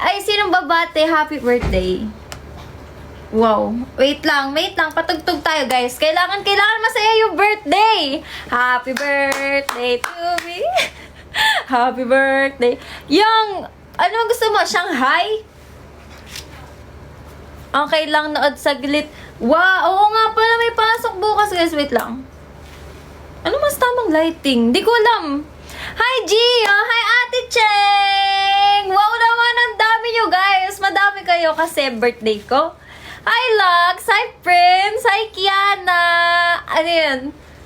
Ay, sinong babate? Happy birthday. Wow. Wait lang. Patugtog tayo, guys. Kailangan masaya yung birthday. Happy birthday to me. Happy birthday. Yung, ano gusto mo? Shanghai? Okay lang, nood saglit. Wow, oo nga pala, may pasok bukas, guys. Wait lang. Ano mas tamang lighting? Di ko alam. Hi, Gio! Hi, Ate Cheng! Wow naman, ang dami nyo, guys. Madami kayo kasi birthday ko. Hi, Lux! Hi, Prince! Hi, Kiana! Ano yun?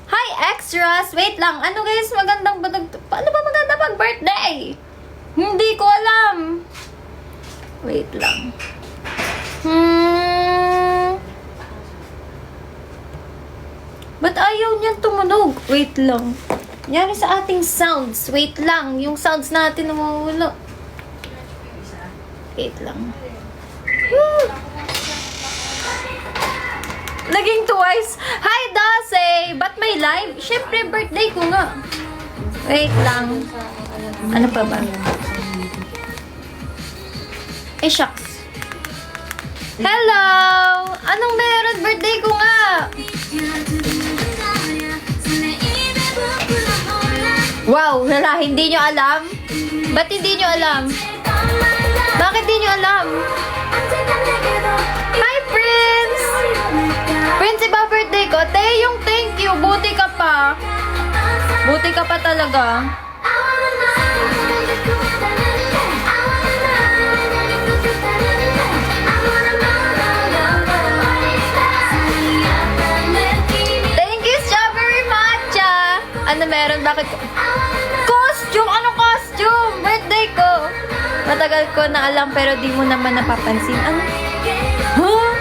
Hi, Extras! Wait lang. Ano, guys? Paano ba maganda pag-birthday? Hindi ko alam. Wait lang. Ba't ayaw niyan tumunog? Wait lang. Nangyari sa ating sounds. Wait lang. Yung sounds natin namawala. Wait lang. Naging twice. Hi, Dase! Ba't may live? Siyempre, birthday ko nga. Wait lang. Ano pa ba? Eh, shucks. Hello! Anong meron? Birthday ko nga! Wow, wala, hindi nyo alam? Ba't hindi nyo alam? Bakit hindi nyo alam? Hi, Prince! Prince, iba birthday ko. Yung thank you. Buti ka pa. Buti ka pa talaga. Thank you, Strawberry Matcha! Ano meron? Bakit? Costume! Anong costume? Birthday ko! Matagal ko na alam pero di mo naman napapansin. Ano? Huh?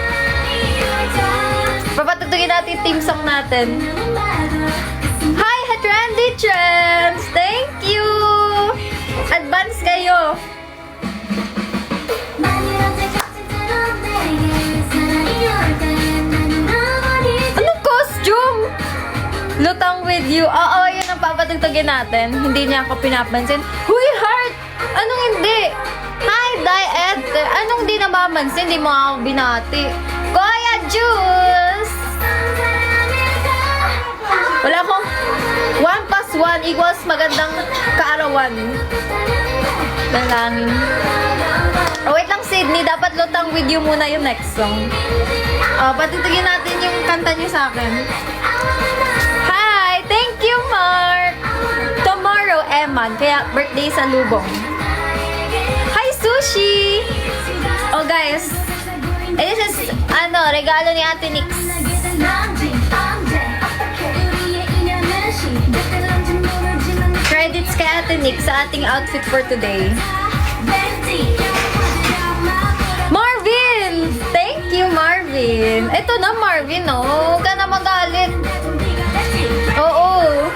Papatutugin natin yung team song natin. Hi, Trendy Trends! Thank you! Advance kayo! Anong costume? Lutang with you. Oo, yun ang papatugtugin natin. Hindi niya ako pinapansin. Huy, heart! Anong hindi? Hi, Diet! Anong di namamansin? Hindi mo ako binati. Kuya Juice! Wala akong 1 plus 1 equals magandang kaarawan. Dalangin. Oh, wait lang, Sydney. Dapat lutang with you muna yung next song. Oh, patutugin natin yung kanta niyo sa akin. Hi! Thank you, Mark! Tomorrow, Eman. Kaya birthday sa Lubong. Hi, Sushi! Oh, guys. This is, regalo ni Ate Nix. Credits kay Ate Nix sa ating outfit for today. Marvin! Thank you, Marvin. Ito na, Marvin, oh. Huwag ka na magalit. Oo.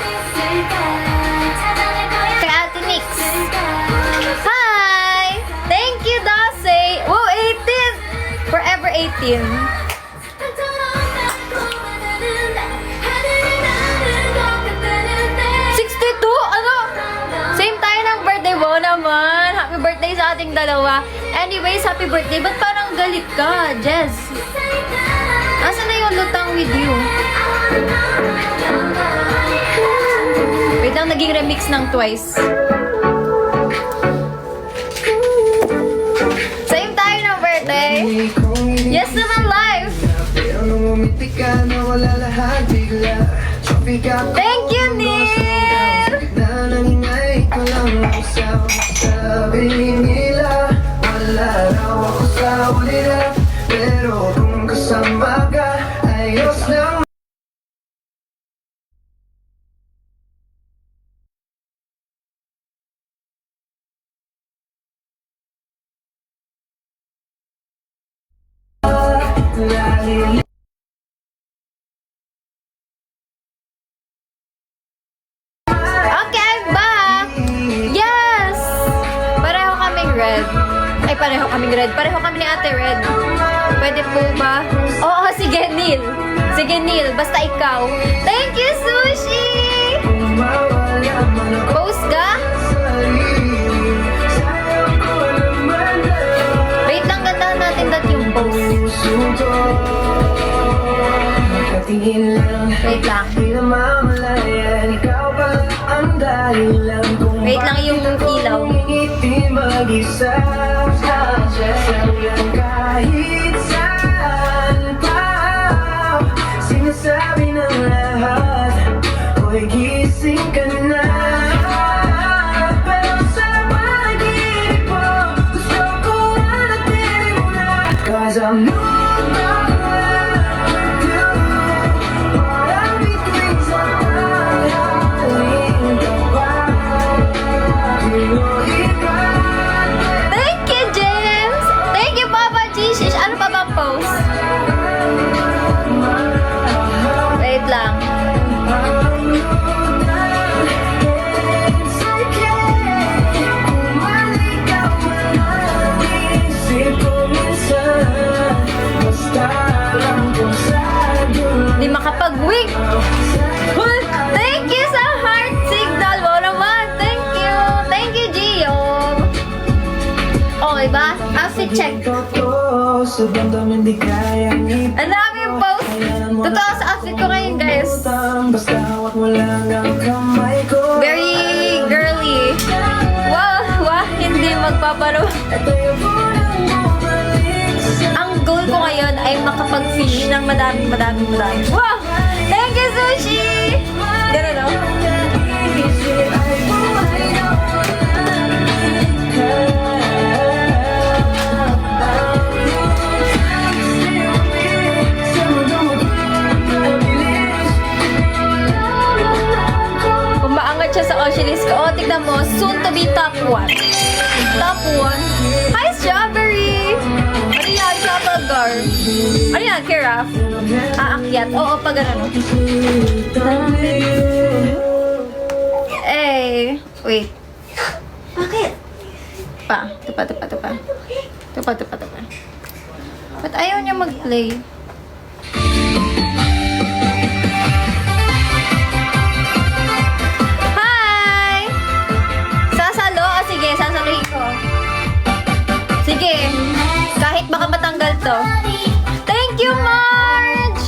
Kay Ate Nix. Hi! Thank you, Dase. Wow, 18! Forever 18. 62? Ano? Same tayo ng birthday. Wow naman. Happy birthday sa ating dalawa. Anyways, happy birthday. Ba't parang galit ka, Jess? Asa na yung lutang with you? Wait lang, naging remix ng Twice. Same tayo ng birthday. Yes naman, live. Thank you, Neil. Sabi nila, wala raw ako sa ulila, pero kung kasama ka, ayos lang. Okay, back! Yes! Pareho kaming red. Ay, pareho kaming red. Pareho kami ni Ate Red. Pwede po ba? Oo, sige, Neil. Sige, Neil. Basta ikaw. Thank you, Sushi! Post ka? puso ko. Nakatingin lang, Wait lang. di namamalayan. Ikaw pala ang dahilan kung Wait lang yung ilaw. ngiti mag-isa. Sasayang kahit saan pa. Sinasabi ng lahat, hoy gising ka na. Pero sa pag-ibig mo, gusto ko hanapin mo na. 'Cause I'm not with you. Parang bituin sa tanghaling kapal. Di mo iba. Thank you, James! Thank you, Papa Jesus! Ano pa bang post? Wait lang. Di makapag-wig! Hoy! Thank you sa heart signal mo naman! Thank you! Thank you, Gio! Okay ba? Outfit check. Ang daming post! Totoo sa outfit ko ngayon, guys. Very girly. Wow! Wow! Hindi magpaparo. Ang goal ko ngayon ay makapag-fish ng madaming. Wow! Thank you, Sushi! Gano'n, no? Umaangat siya sa Oceanis ko. O, tignan mo. Soon to be top 1. Top 1. Hi, Strawberry! Ano yan? Trafalgar. Ano yan? Kiraf? Aakyat. Oo, pag ano. Eh, wait. Bakit? Tupa. Ba't ayaw niya mag-play? Hi! Sasalo? O sige, sasaluhin ko. Sige. Kahit baka matanggal to. Thank you, Marge!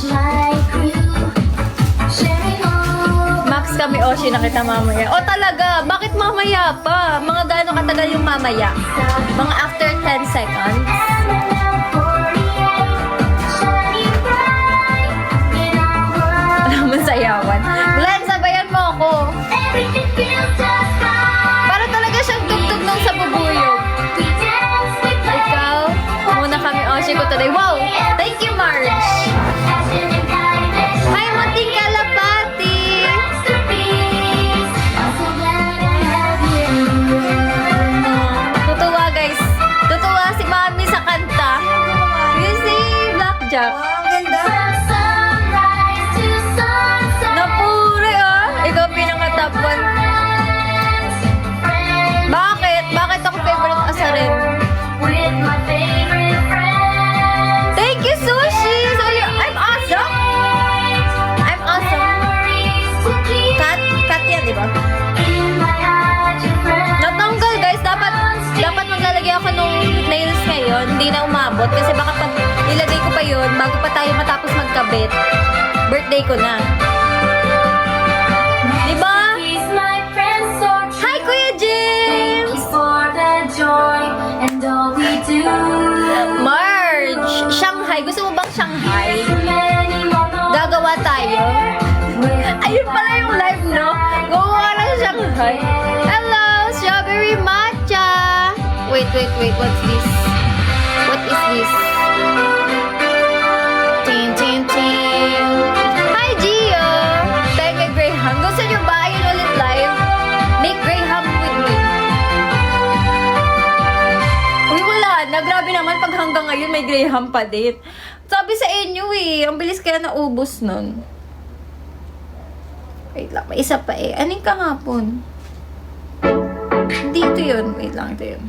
Max kami, Oshi, nakita mamaya. O talaga, bakit mamaya pa? Mga gaano katagal yung mamaya? Mga after 10 seconds? Alam mo, sayawan. Glenn, sabayan mo ako. Para talaga siyang tugtog nung sa bubuyog. Ikaw, muna kami, Oshi ko today. Wow! Thank you, Marge! Hi, Munting Kalapati! Tutuwa, guys. Tutuwa si Mami sa kanta. You see, Blackjack. Ang ganda. Napuri, ah. Ikaw pinaka-top 1. Bakit? Bakit ako favorite asarin? Thank you, Sushi! So, I'm awesome! I'm awesome. Cut yan, di ba? Natanggal, guys. Dapat maglalagay ako nung nails ngayon. Hindi na umabot. Kasi baka pag ilagay ko pa yun, bago pa tayo matapos magkabit, birthday ko na. Di ba? Hi, Kuya James! Marge! Shanghai. Gusto mo bang Shanghai? Gagawa tayo. Ayun pala yung live, no? Gumawa ng Shanghai. Hello, Strawberry Matcha! Wait. What's this? What is this? Tin. Hi, Gio! Tenge Graham. Gusto nyo ba yun ulit live? Make Graham with me. Uy, wala na. Grabe naman pag hanggang ngayon may Graham pa din. Sabi sa inyo eh. Ang bilis kaya naubos nun. Wait lang. May isa pa eh. Anong kahapon? Dito yun. Wait lang. Ito yun.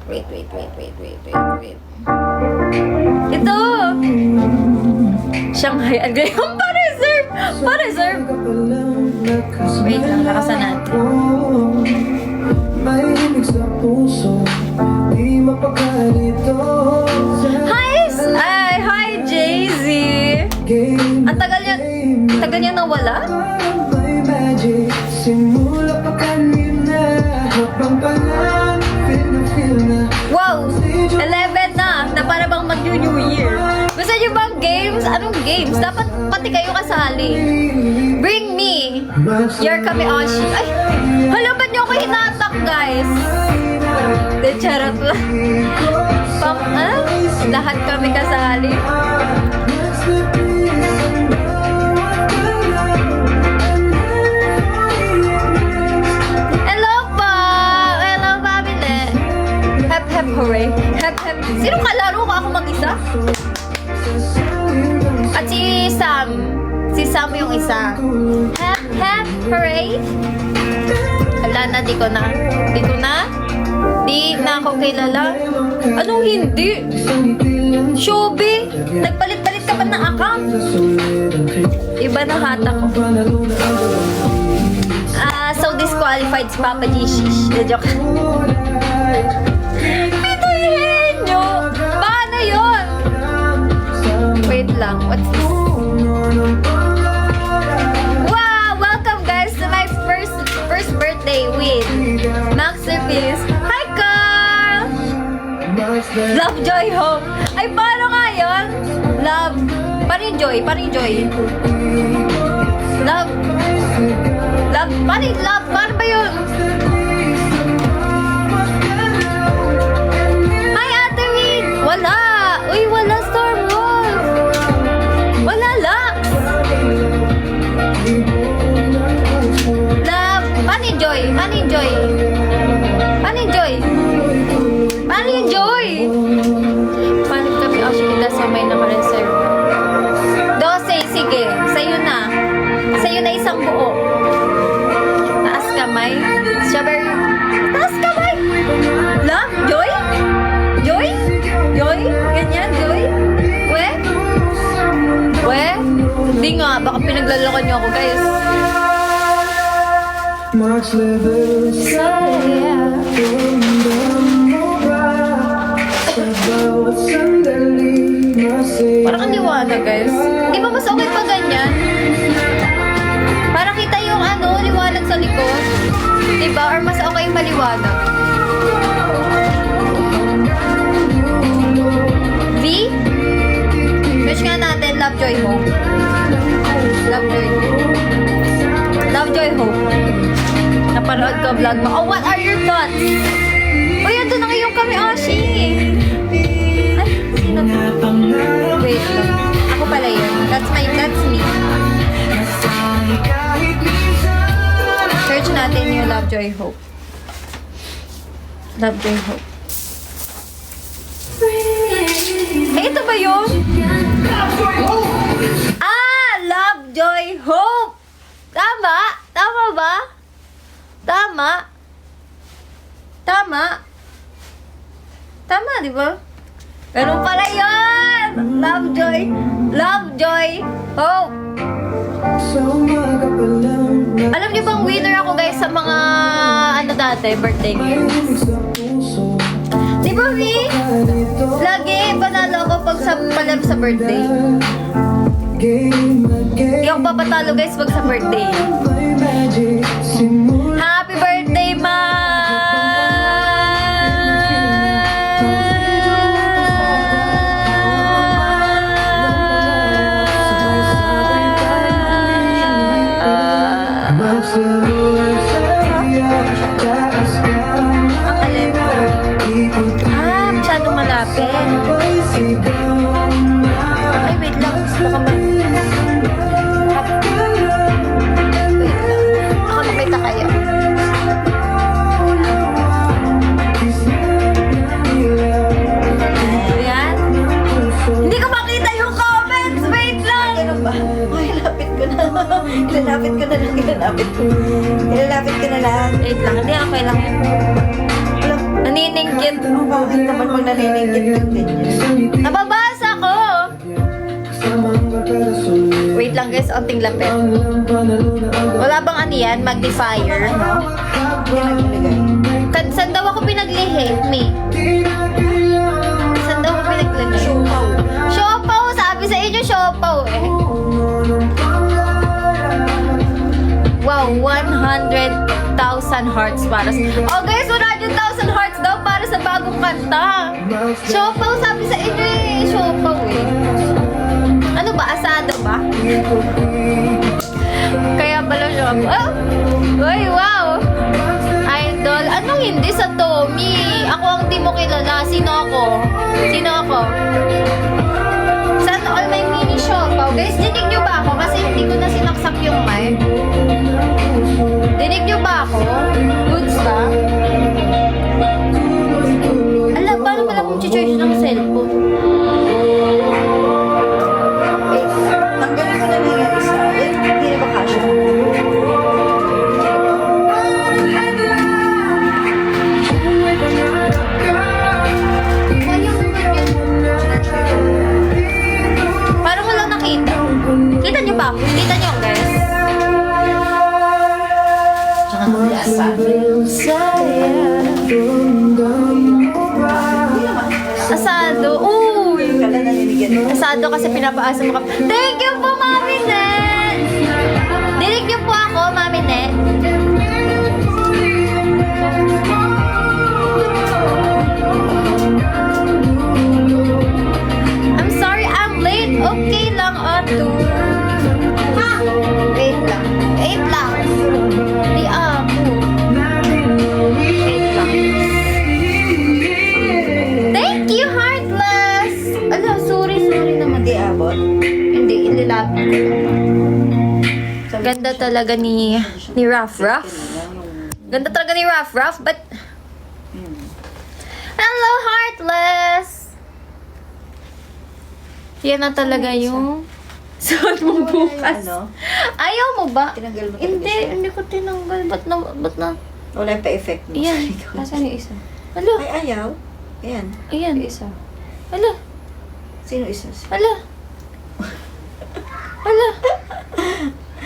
Wait. Ito! Shanghai and Graham. Pa-reserve! Wait lang. Lakasan natin. Mahilig sa puso, di mapakalito. bang games? Anong games? Dapat pati kayo kasali. Bring me your Kami-Oshi. Ay, hala, ba't niyo ako hinatak, guys? De, charot lang. Lahat kami kasali. Hello po! Hello, family! Hep, hep, hooray! Hep, hep. Sino kalaro ko? Ako mag-isa? At si Sam. Si Sam yung isa. Hep, hep, hooray! Wala na, di ko na ako kilala. Anong hindi? Shobi! Nagpalit-palit ka pa ng account. Iba na hata ko. So disqualified si Papa Gishish. Joke. Pituhin nyo! Paano yun? Wait lang. What's this? Wow! Welcome guys to my first birthday with Max Service. Hi, Carl! Love, joy, hope. Ay, paano nga yun? Love. Paano yung joy? Love. Paano ba yun? Hi, Ate Win! Wala! Uy, wala Storm Wolf! Wala Lux! Love! Paano yung joy? Paano kami kita sa may naka-reserve? 12, sige. Sa'yo na isang buo. Taas kamay. Strawberry. Taas kamay! Love? Joy? Ganyan, Joy? We? Hindi nga, baka pinaglaloko niyo ako, guys. Max level Yeah. Parang ang liwanag, guys. Di ba mas okay pa ganyan? Para kita yung liwanag sa likod. Di ba? Or mas okay yung maliwanag. V? Search nga natin, Love, Joy, Hope. Love, Joy, Hope. Napanood ko vlog mo. Oh, what are your thoughts? Uy, ito na ngayong Kami-Oshi. Ay, sino to? Wait lang. Ako pala yun. That's me. Search natin yung Love, Joy, Hope. Love, Joy, Hope. Eh, ito ba yun? Love, Joy, Hope! Tama? Tama ba? Tama, di ba? Ganun pala yun! Love, Joy, Hope! Alam niyo bang winner ako guys sa mga birthday games? Di ba, Vi? Lagi panalo ako pag palab sa birthday. Hindi ako papatalo guys pag sa birthday. Happy birthday, Ma! Masyadong malapit. Ay, wait lang. Baka wait lang. Baka makita kayo. Ayan. Hindi ko makita yung comments. Wait lang. Ganun ba? Ay, lapit ko na. Ilalapit ko na lang. Wait lang. Hindi, okay lang yun. Naniningkit. Bakit naman pag naniningkit din? Nababasa ko! Wait lang guys, onting lapit. Wala bang ano yan? Magnifier? Saan daw ako pinaglihi? Me? Saan daw ako pinaglihi? Siopaw! Sabi sa inyo, siopaw eh. Wow, 100,000 hearts para sa... Oh guys, 100,000 hearts daw para sa bagong kanta. Siopaw, sabi sa inyo eh. Siopaw eh. Kaya pala siya. Oh! Uy, wow! Idol. Anong hindi sa Tommy? Ako ang di mo kilala. Sino ako? Sino ako? Sana all may mini shop. Oh, guys, dinig nyo ba ako? Kasi hindi ko na sinaksak yung mic. Dinig nyo ba ako? Goods ba? Ala, paano pala kung charge ng cellphone? Tanggalin ko na lang yung isa. Eh, hindi na ba kasha? Parang walang nakita. Kita nyo ba? Kita nyo, guys? Tsaka nung lasa. Asado. Uy! Kala naninigyan mo. Asado kasi pinapaasa mo ka. Thank you po, Mami Net! Dinig niyo po ako, Mami Net. I'm sorry, I'm late. Okay lang, Otto. Ha? Wait lang. Wait lang. Di ako. Wait lang. Thank you, Heartless! Ala, sorry naman. Hindi abot. Hindi, ililapit ko lang. Ganda talaga ni Ruff Ruff. Ganda talaga ni Ruff Ruff, but... Hello, Heartless! Yan na talaga yung suot mo bukas. Ano? Ayaw mo ba? Tinanggal mo talaga Hindi, siya? hindi ko tinanggal. Ba't na? Wala yung pa-effect mo. Yan. Nasaan yung isa? Ala, Ay, ayaw. Ayan. ayan. Yung isa. Ala, Sino isa? ala. Ala.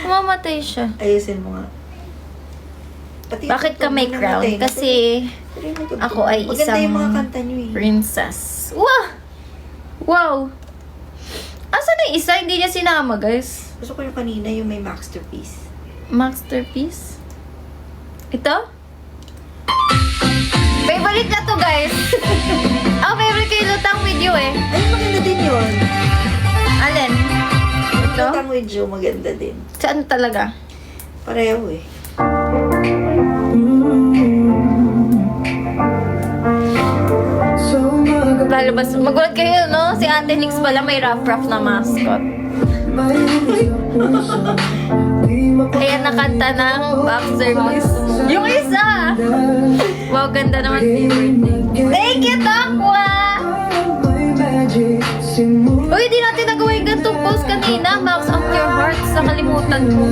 Mamatay siya. Ayusin mo nga. Pati yung Bakit ka tugtog may mo crown? namatay na. Kasi Pati yung tugtog. ako ay Maganda isang yung mga kanta nyo eh. princess. Wow! Wow! Asan na yung isa? Hindi niya sinama, guys. Gusto ko yung kanina, yung may masterpiece. Masterpiece? Ito? Favorite na to, guys. Ang favorite ko yung lutang with you eh. Ay, maganda din yun. Alin? Ito? Lutang with you, maganda din. Saan talaga? Pareho eh. Lalabas. Magulat kayo, no? Si Ate Nix pala may rough na mascot. Kaya nakanta ng back service. Yung isa! Wow, ganda naman favorite. Thank you, Takwa! Uy, di natin nagawa yung gantong post kanina. Max of your heart. Sa kalimutan ko.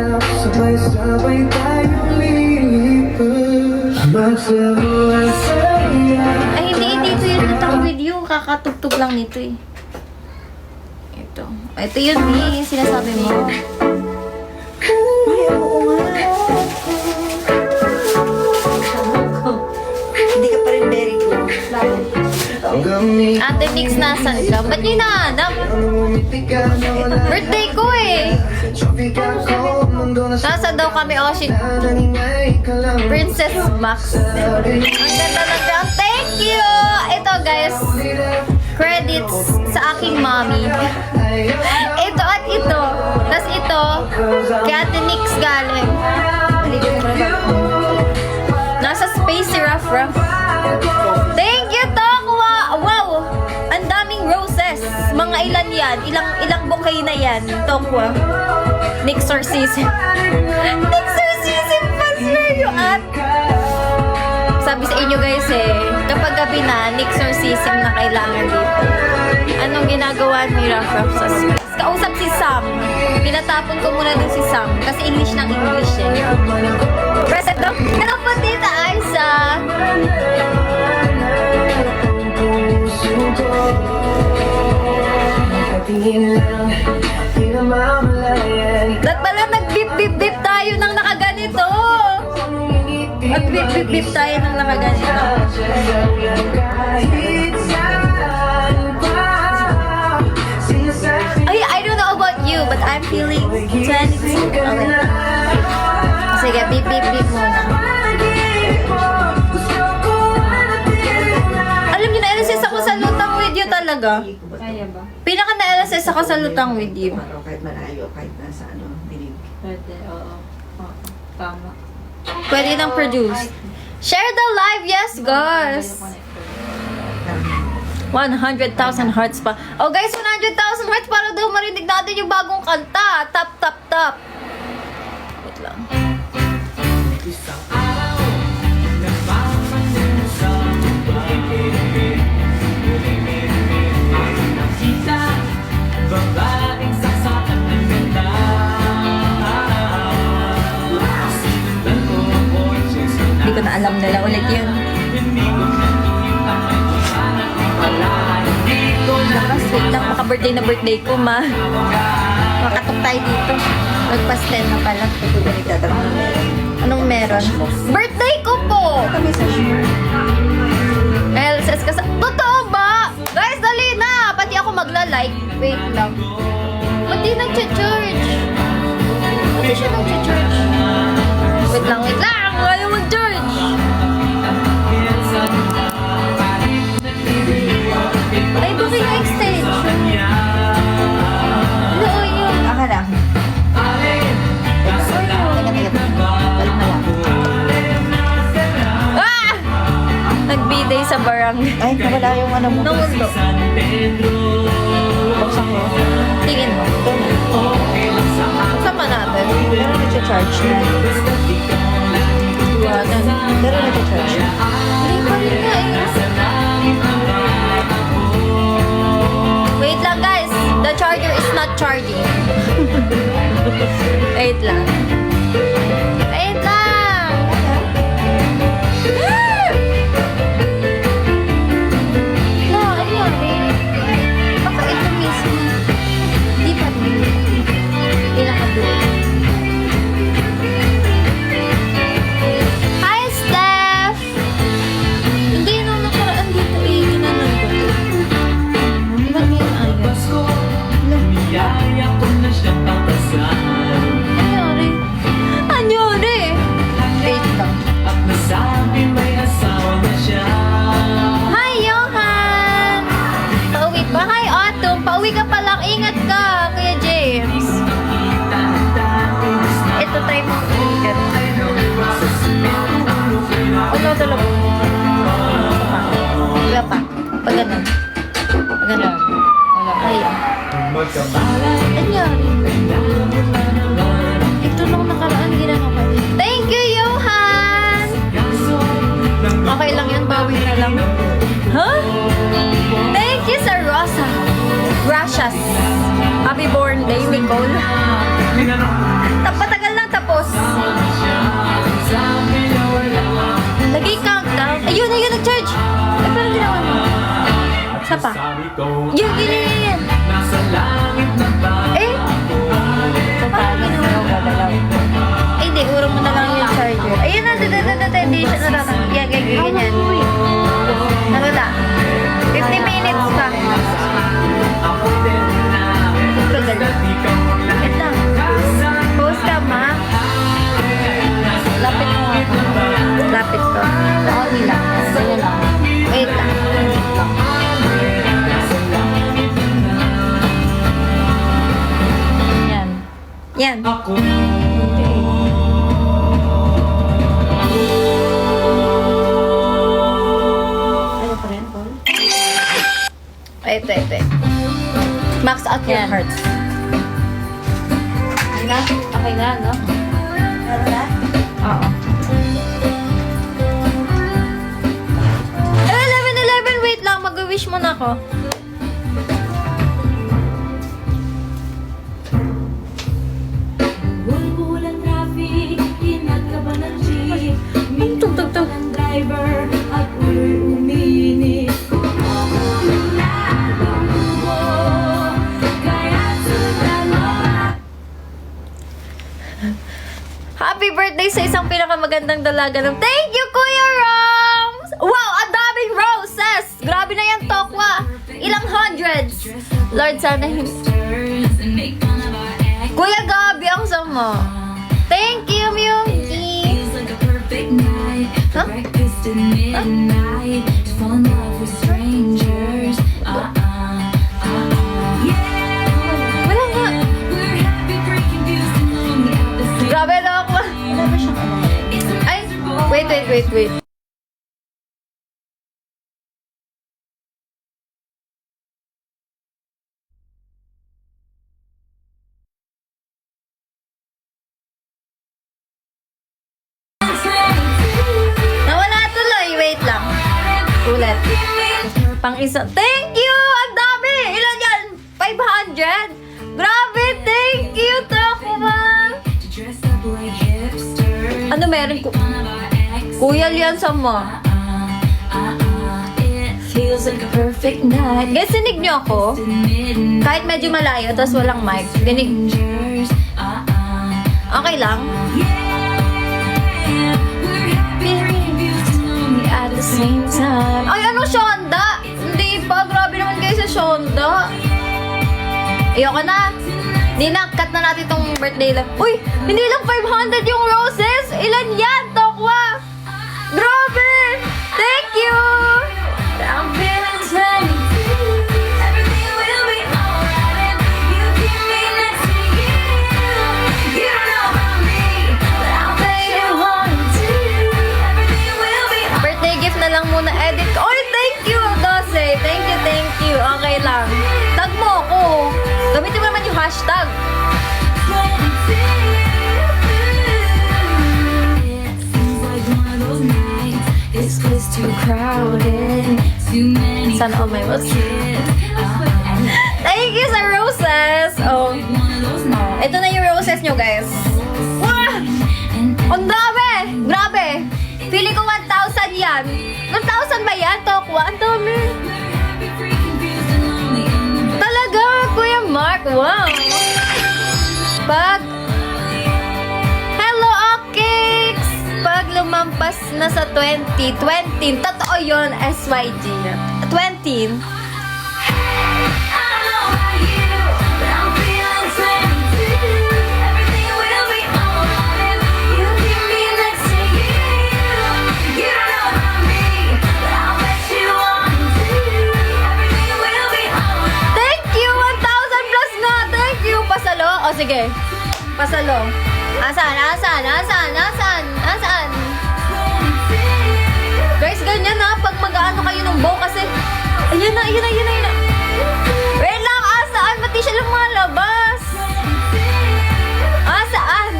Sabay-sabay tayong lilipas. Ay, hindi ito yung lutang with you. Kakatugtog lang nito eh. Ito. Ito yun eh, yung sinasabi mo. Ay, oo nga. Hindi ka pa rin very good. Ate Nix, nasan ka? Ba't niyo hinahanap? Birthday ko eh. Nasa daw kami, oh shit. Princess Max. Ang ganda ng crown. Thank you! Ito guys, credits sa aking mommy. Ito at ito. Tapos ito, kay Ate Nix galing. Nasa space si Ruff Ruff. Thank you, Tokwa! Wow! Ang daming roses. Mga ilan yan? Ilang bouquet na yan, Tokwa? Nixorcism. Nixorcism pa, swear you at. Sabi sa inyo guys eh, kapag gabi na, Nixorcism na kailangan dito. Anong ginagawa ni Ruff Ruff sa space? Kausap si Sam. Pinatapon ko muna din si Sam. Kasi English ng English eh. Present daw. Ano po, Tita Aiza? Ba't pala nag-bip-bip-bip tayo nang nakaganito? Nag-bip-bip-bip tayo nang nakaganito. Ay, I don't know about you, but I'm feeling 22. Okay. Sige, bip-bip-bip muna. Alam niyo na, LSS ako sa lutang talaga. Hindi ko ba to? Kaya ba? Pinaka na-LSS ako sa lutang with you. Araw, kahit malayo, kahit nasa ano, bilig. Pwede, oo. Oo. Tama. Pwede nang produce. Share the live, yes, guys. 100,000 hearts pa. Oh guys, 100,000 hearts para daw marinig natin yung bagong kanta. Tap, tap, tap. Wait lang. Isang araw, nagpapansin sa bahay. Ang nakita, babaeng saksakan ng ganda. Sinundan ko ang kotse sa Hindi ko na alam nila ulit yun. Hindi ko nakita may kusanan di pala. Hindi ko Lakas, wait lang. Maka-birthday na birthday ko, ma. Makatok tayo dito. Nagpa-10 na pala. Ito ba nagtatanong meron? Anong meron? Birthday ko po! Kami sa share. LSS ka sa... Totoo ba? Guys, dali na! Pati ako magla-like. Wait lang. Ba't di nag-charge? Ba't di siya nag-charge? Wait lang, wait lang! Ayaw mag-charge! Ay, bakit yung extension? Ano o yun? Aka lang. Teka. Balik na lang. Ah! Nag-B-day sa barangay. Ay, nawala yung ano mo. Nung mundo. Buksan ko. Tingin mo. Ito na. Sama natin. Pero nag-charge na. Iwanan. Pero nag-charge na. Hindi pa rin nga eh. Wait lang guys. The charger is not charging. Wait lang. Wait lang. No, ano eh. Baka ito mismo. Hindi pa rin. Hindi nakadulo. Hi, Steph! Hindi nung nakaraan dito eh. Ginanong ko. Ba't ngayon ayos? Niyaya ko na siyang papasahan. Anyari? Anyari? Wait lang. At nasabi may asawa na siya. Hi, Johan! Pauwi pa? Hi, Autumn! Pauwi ka pa lang. Ingat ka, Kuya James. Kita na dati na Ito tayo mo. Ano talaga? Wala pa. Pag ganun. Pag ganun. Wala. Ayun. magkabalay. Anyari? Ito nung nakaraan ginano ko. Thank you, Johan! Okay lang yan, bawi na lang. Huh? Thank you sa Rosa. Gracias. Happy born day, Nicole. Tapatagal na tapos. Lagi countdown. Ayun, ayun, nag-charge. Ay, parang ginawa mo. Isa pa. Yun, yun. Nasa langit na ba? Eh? Parang ginawa mo. Ay, hindi. Urong mo na lang yung charger. Ayun na, hindi siya natatang. Yan, ganyan. Nakala. 50 minutes pa. Ako din na. Tagal. Ikaw lang. Wait lang. Post ka, ma. Lapit mo ako. Lapit ko. Okay lang. Ganyan lang. Wait lang. Yan. Yan. Ako. Ano pa rin, Paul? Wait. Max out your Yan. hearts. Okay na? Okay na, no? Meron na? Oo. 11:11, wait lang. Mag-wish muna ako. Bulbulan traffic, ingat ka ba ng jeep? Tug, tug, tug. Ng driver at ulo'y umiinit. Kaya sundan mo. Happy birthday sa isang pinakamagandang dalaga ng... Thank you, Kuya Roms! Wow, ang daming roses! Grabe na yan, Tokwa! Ilang hundreds! Lord, sana hindi... Kuya Gabi, ang sama. Thank you, Myungki! Huh? Wait. Nawala tuloy. Wait lang. Ulit. Pang isa. Thank you! Ang dami! Ilan yan? 500? Grabe! Thank you, Takuma! Dress up like hipsters. Ano meron ko? One of our ex. Kuya Lian sama. It feels like a perfect night. Guys, sinig niyo ako? Midnight. Kahit medyo malayo, tapos walang mic. Dinig. Strangers. Okay lang? Yeah, we're happy, confused, and lonely at the same time. Ay, ano, Shonda? Hindi pa. Grabe naman kayo sa Shonda. Ayoko na. Hindi na. Cut na natin itong birthday lang. Uy! Hindi lang 500 yung roses. Ilan yan, Tokwa? Grabe! Thank you! I'm feeling 22. Everything will be alright. You keep me next to you. You don't know about me, but I'll bet you want to. Everything will be Birthday gift na lang muna edit ko. Oy, thank you, Dose. Thank you. Okay lang. Tag mo ako. Gamitin mo naman yung hashtag. 22. It seems like one of those nights. This place too crowded. Too many Sana all my cool roses. kids. Thank you sa roses. Oh. One of those nights. Ito na yung roses nyo, guys. Wah! Ang dami! Grabe! Feeling ko 1,000 yan. 1,000 ba yan, Tokwa? Ang dami. Talaga, Kuya Mark. Wow! Pag... Hello, Okix! Pag lumampas na sa 20, totoo yun, SYG. 20. I don't know about you, but I'm feeling 22. Everything will be alright. You keep me next to you. You don't know about me, but I'll bet you want to. Everything will be alright. Thank you! 1,000 plus nga! Thank you! Pasalo? O sige. Pasalo. Asan? Guys, ganyan na. Pag mag-ano kayo ng bow kasi... Ayun na. Wait lang, asaan? Ba't di siya lumalabas? Asaan?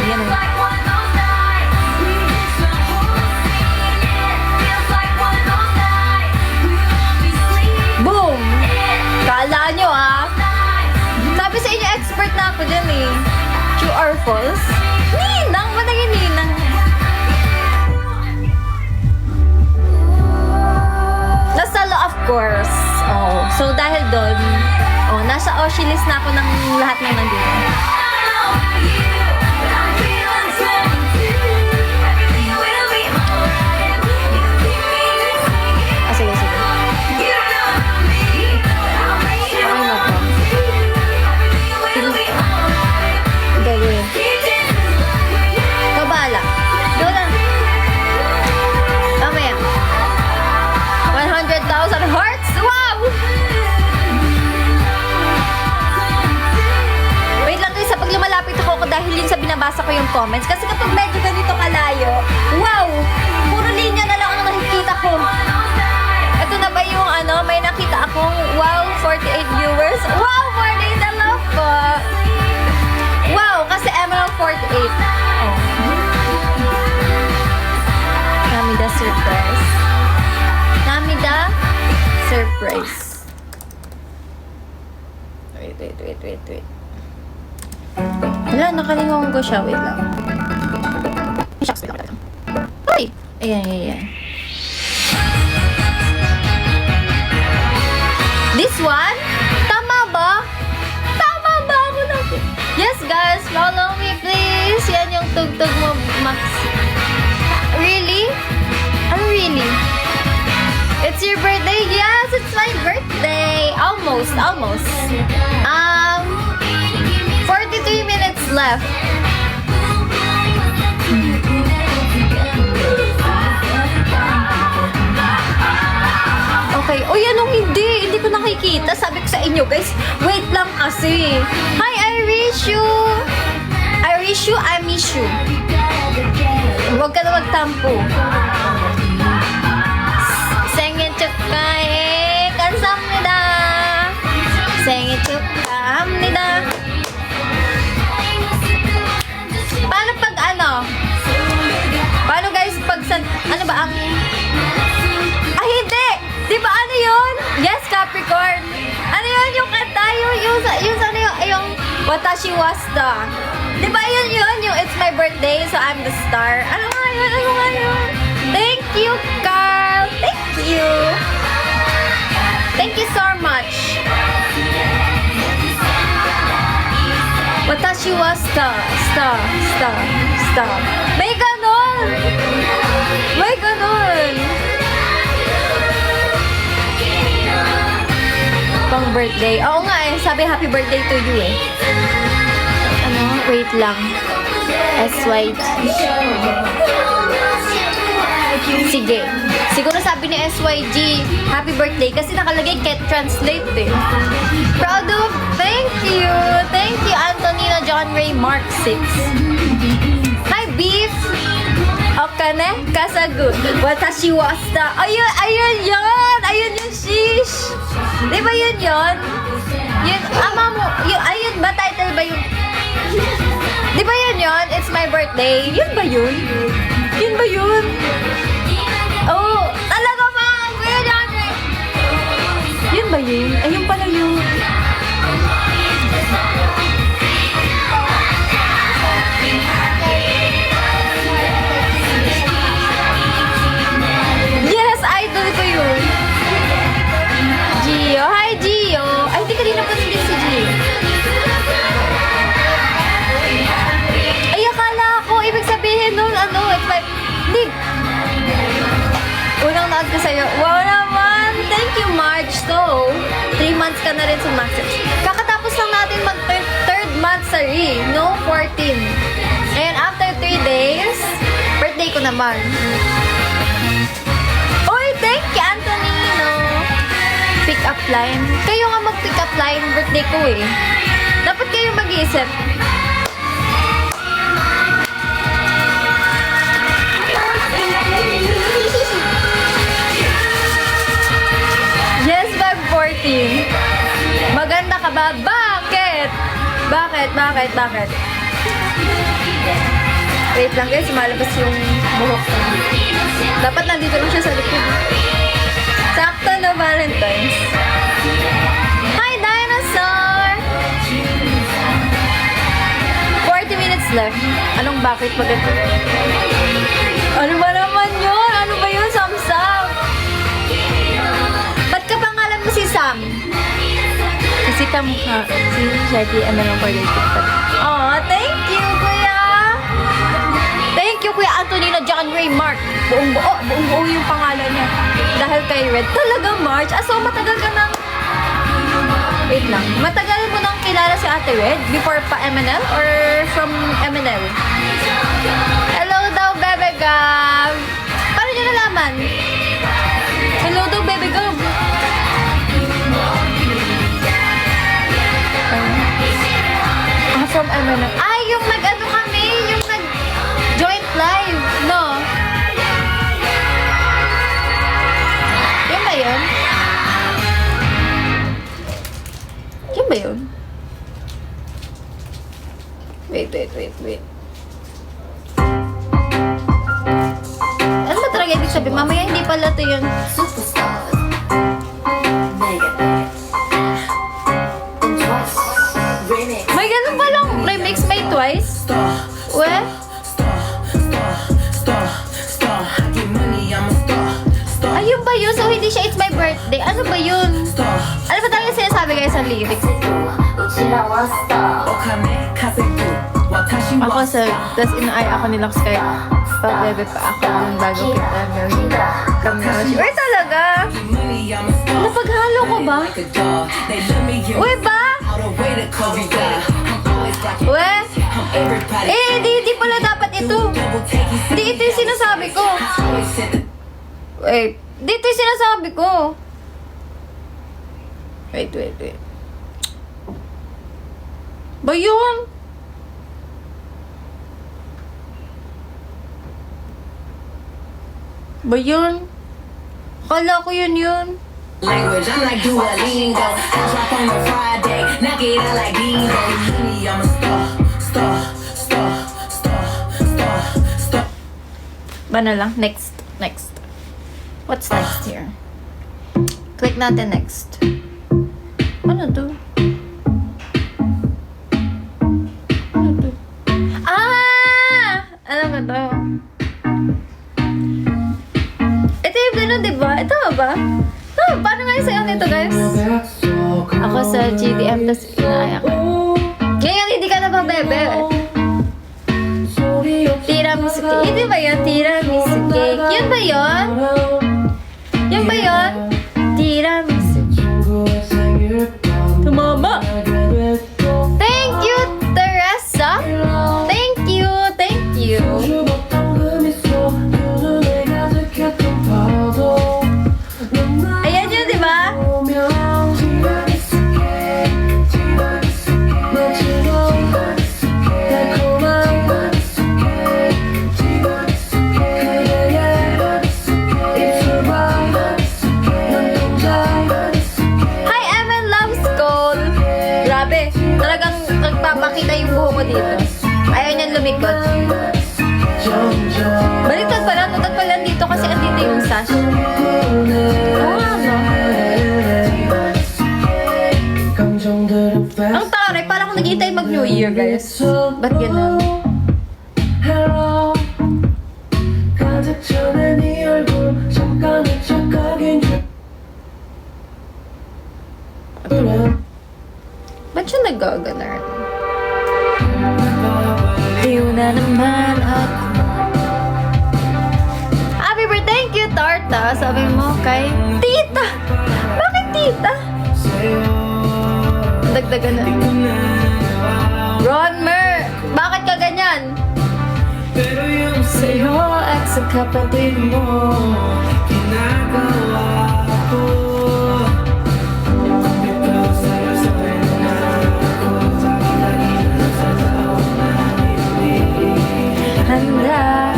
Yan o. Like one of those nights, we hit the whole scene. It feels like one of those nights, we'll be sleeping. Boom! Kala nyo Nights, Sabi sa inyo, expert na ako dyan eh. True or false? Ninang! Ba't naging ninang? Nasalo, of course. Oh, so dahil doon, nasa Oshi list na ako ng lahat ng nandito. I don't know about you, but I'm feeling 22. Everything will be alright. You keep me next to you. Sige. You don't know about me, but I'll bet you Okay na want to. to. Everything will be alright. Gawin. Keep dancing with you. Kabala. Go lang. Mamaya. 100,000 hearts! Wow! Wait lang guys, pag lumalapit ako dahil yun sa binabasa ko yung comments. Kasi kapag medyo ganito kalayo, wow! Puro linya na lang ang nakikita ko. Ito na ba yung may nakita akong wow, 48 viewers. Wow, 48 na love ko. Wow, kasi Emerald 48. Oh. Namida surprise. Wait. Wala, nakalingawan ko siya. Wait lang. Shucks, wait lang. Uy! Ayan. This one? Tama ba? Tama ba ako na? Yes, guys. Follow me, please. Yan yung tugtog mo, Max. Really? Really? It's your birthday? Yes, it's my birthday. Almost. 43 minutes left. Okay. O yan ang hindi ko nakikita. Sabi ko sa inyo, guys. Wait lang kasi. Hi, I miss you. Huwag ka na magtampo. 생일 축하해. 감사합니다. 생일 축하합니다. Paano pag ano? Paano guys pag ano ba ang... Ay, hindi! Di ba ano yun? Yes, Capricorn. Ano yun yung kanta? Yung Watashi was the... Di ba yun? Yung It's my birthday, so I'm the star. Ano nga yun? Thank you, Carl. Thank you. Thank you so much. Watashi was the star. May ganon! Pang birthday. Oo nga eh, sabi happy birthday to you eh. Ano? Wait lang. SYG. Sige. Siguro sabi ni SYG, happy birthday kasi nakalagay can't translate eh. Proud of, thank you. Thank you, Antonina John Ray Mark 6. Hi, Beef. Okane, kasagot. Watashi was the... Ayun yung shish. Di ba yun? Yun, ama mo, ayun ba, title ba yun? Di ba yun? It's my birthday. Yun ba yun? Oh, talaga ba? Kuya John Ray. Yun ba yun? Ayun pala yun. Yes, idol ko yun. Gio. Hi, Gio. Ay, hindi ka din napansin si Gio. Ay, akala ko, ibig sabihin nun, it's my... Hindi. Unang naad ko sa'yo. Wow naman! Thank you, March. So, 3 months ka na rin sa Maxis. Kakatapos lang natin mag-third monthsary. No, 14. And after 3 days, birthday ko naman. Uy, thank you, Antonino. Pick up line. Kayo nga mag-pick up line. Birthday ko eh. Dapat kayo mag-iisip. Yes, Feb 14. Maganda ka ba? Bakit? Wait lang guys, malabas yung buhok ko. Dapat nandito lang siya sa likod. Sakto na Valentine's. Hi, Dinosaur! 40 minutes left. Anong bakit pa ganito? Ano ba naman yun? Ano ba yun, Samsam? Ba't ka pangalan mo si Sam? Kasi kamukha si Shaggy and then for the TikTok. Aw, thank you, Kuya! Thank you, Kuya Antonina John Ray Mark. Buong buo yung pangalan niya. Dahil kay Red. Talaga, March? So, matagal ka nang... Wait lang. Matagal mo nang kilala si Ate Red? Before pa MNL? Or from MNL? Hello daw, Bebe Gab! Paano niyo nalaman? Hello daw, Bebe Gab! From MNL. Ay, yung nag-ano kami, yung nag-joint live, no? Yun ba yun? Yun ba yun? Wait. Ano ba talaga ibig sabihin? Mamaya hindi pala ito yun. Superstars. Mega. Twice. Remix. May ganun palang remix, may twice. We? Ayun ba yun? So, hindi siya It's My Birthday. Ano ba yun? Ano ba talaga sinasabi guys sa lyrics? Ako sa, tas inaay ako ni Lux kay Pabebe pa ako yung bago kita married kami. Uy, talaga? Napaghalo ko ba? Uy, ba? Uy? Hindi pala dapat ito. Hindi ito yung sinasabi ko. Wait, dito yung sinasabi ko. Wait. Ba yun? Ba yun? Akala ko yun. Language, I'm like Duolingo. Hands up on a Friday, knock it out like Bingo. I'm a star. Ba na lang? Next. What's next here? Click natin next. Ano to? Alam mo to? Ito yung gano'n, diba? Ito ba? Paano nga yung sayo nito, guys? Ako sa GDM, tas inaayak. Ngayon, hindi ka na ba, bebe? Tiramisu cake. Hindi ba yun? Tiramisu cake. Yun ba yun? Yun ba yun? Tiramisu. Tumama. Thank you, Teresa. Thank you. Ayan yun, di ba? Hi, Eman Loves Gold. Grabe, talagang nagpapakita yung buho ko dito. Ayaw niyan lumikot. Baliktad pala, tutad pala dito kasi andito yung sash. Oo nga, no? Ang taray, parang akong naghihintay mag-New Year, guys. Ba't ganun? Hello, 가득 차는 네 얼굴 잠깐의 착각인 줄 Ba't siya nag-gaganar? Di na naman ako. Happy birthday, thank you, Tarta. Sabi mo kay Tita. Bakit Tita? Dagdagan na. Ronmer, bakit ka ganyan? Sa'yo at sa kapatid mo ginagawa ko. handa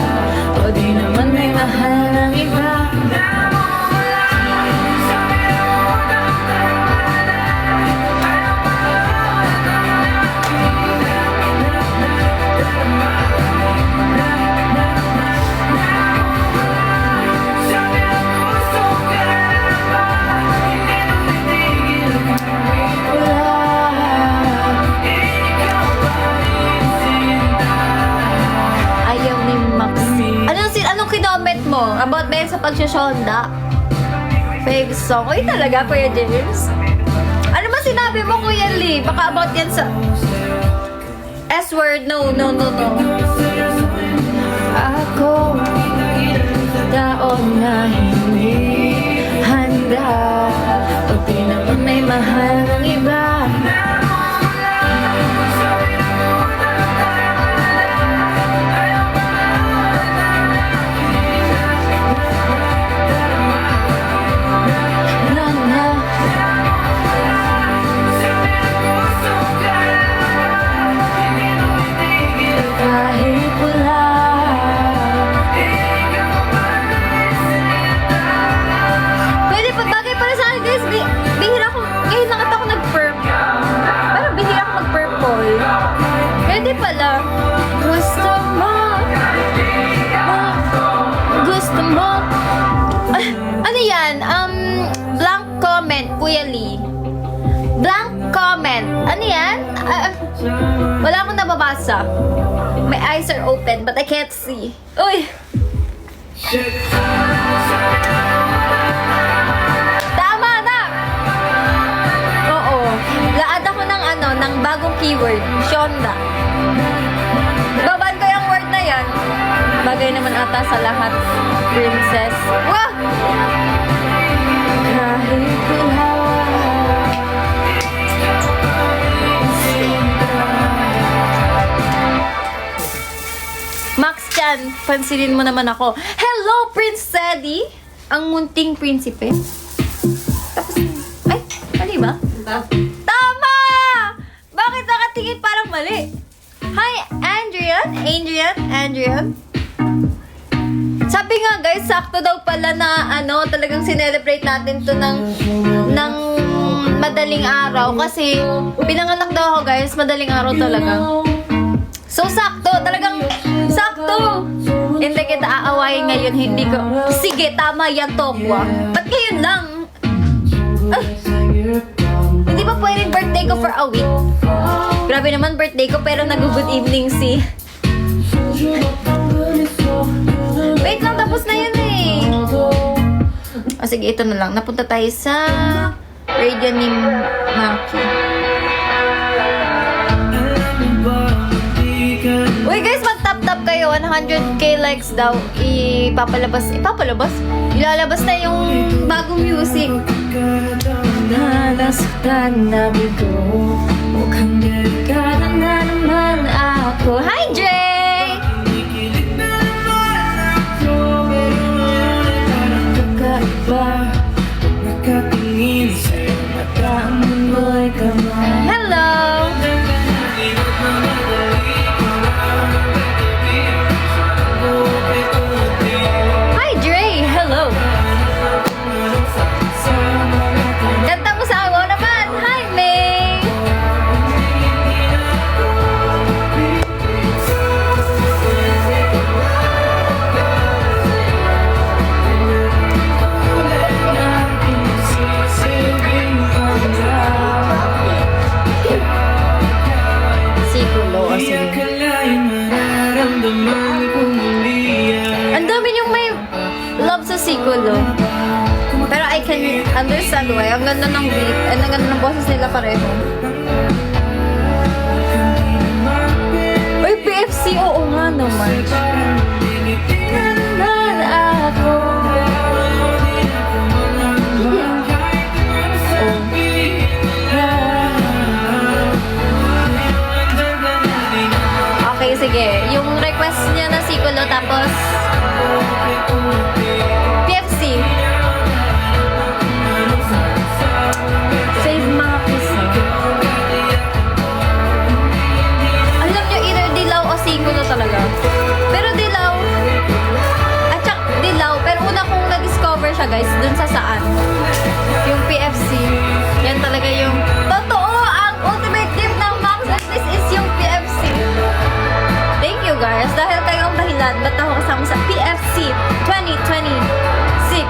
o di naman may mahal ng iba. Ayaw ni Maxi. Anong kinoment mo? About ba yan sa pagsisyonda? Fave song. Uy, talaga, Kuya James? Ano ba sinabi mo, Kuya Lee? Baka about yan sa... S-word. No. Ako, taon na hindi handa. O di naman may mahal ng iba. Kahit wala. Pwede pa, bagay para sa akin guys. Bihira ko, ngayon lang ata ako nag-purple. Parang bihira ako mag-purple. Pwede pala. Gusto mo. Ano yan? Blank comment, Kuya Lee. Blank comment. Ano yan? Wala akong nababasa. My eyes are open, but I can't see. Uy! Tama na! Oo. Laad ako ng bagong keyword. Shonda. Babaan ko yung word na yan. Bagay naman ata sa lahat. Princess. Wah! Kahit wala. Max Chan, pansinin mo naman ako. Hello, Prince Sadie! Ang munting prinsipe. Tapos, ay, mali ba? Tama! Bakit nakatingin parang mali? Hi, Andrian. Sabi nga guys, sakto daw pala na ano, talagang sinelebrate natin to ng madaling araw. Kasi pinanganak daw ako guys, madaling araw talaga. So sakto, talagang sakto. Hindi kita aawayin ngayon, hindi ko. Sige, tama yan, Tokwa. Ba't ngayon lang? Ah, hindi ba pwedeng birthday ko for a week? Grabe naman birthday ko pero nag-good evening si... Wait lang, tapos na yun eh. O sige, ito na lang. Napunta tayo sa radio ni Maki. Uy guys, mag-tap-tap kayo. 100k likes daw. Ipapalabas? Ilalabas na yung bagong music. Nalastan na bigo. Mukhang delikada na naman ako. Hi, Dre! Kakaiba. Nakatingin sa'yo. Matamuloy ka man. Hello! Hi, Dre! Hello! Ganda mo sa awa naman! Hi, May! Sikulo o sige. Ang dami yung may love sa Sikulo. Pero I can understand why. Ang ganda ng beat and ang ganda ng boses nila pareho. Uy, PFC, oo nga naman. Naman ako. Okay, sige. Yung request niya na Sikulo tapos PFC. Save mga piso. Alam nyo, either Dilaw o Sikulo talaga. Pero Dilaw, at saka Dilaw, pero una kong na-discover siya guys, dun sa saan. Yung PFC. Yan talaga yung totoo, ang ultimate gift ng Max and this is yung PFC. Thank you guys, dahil kayo ang dahilan ba't ako kasama sa PFC 2026.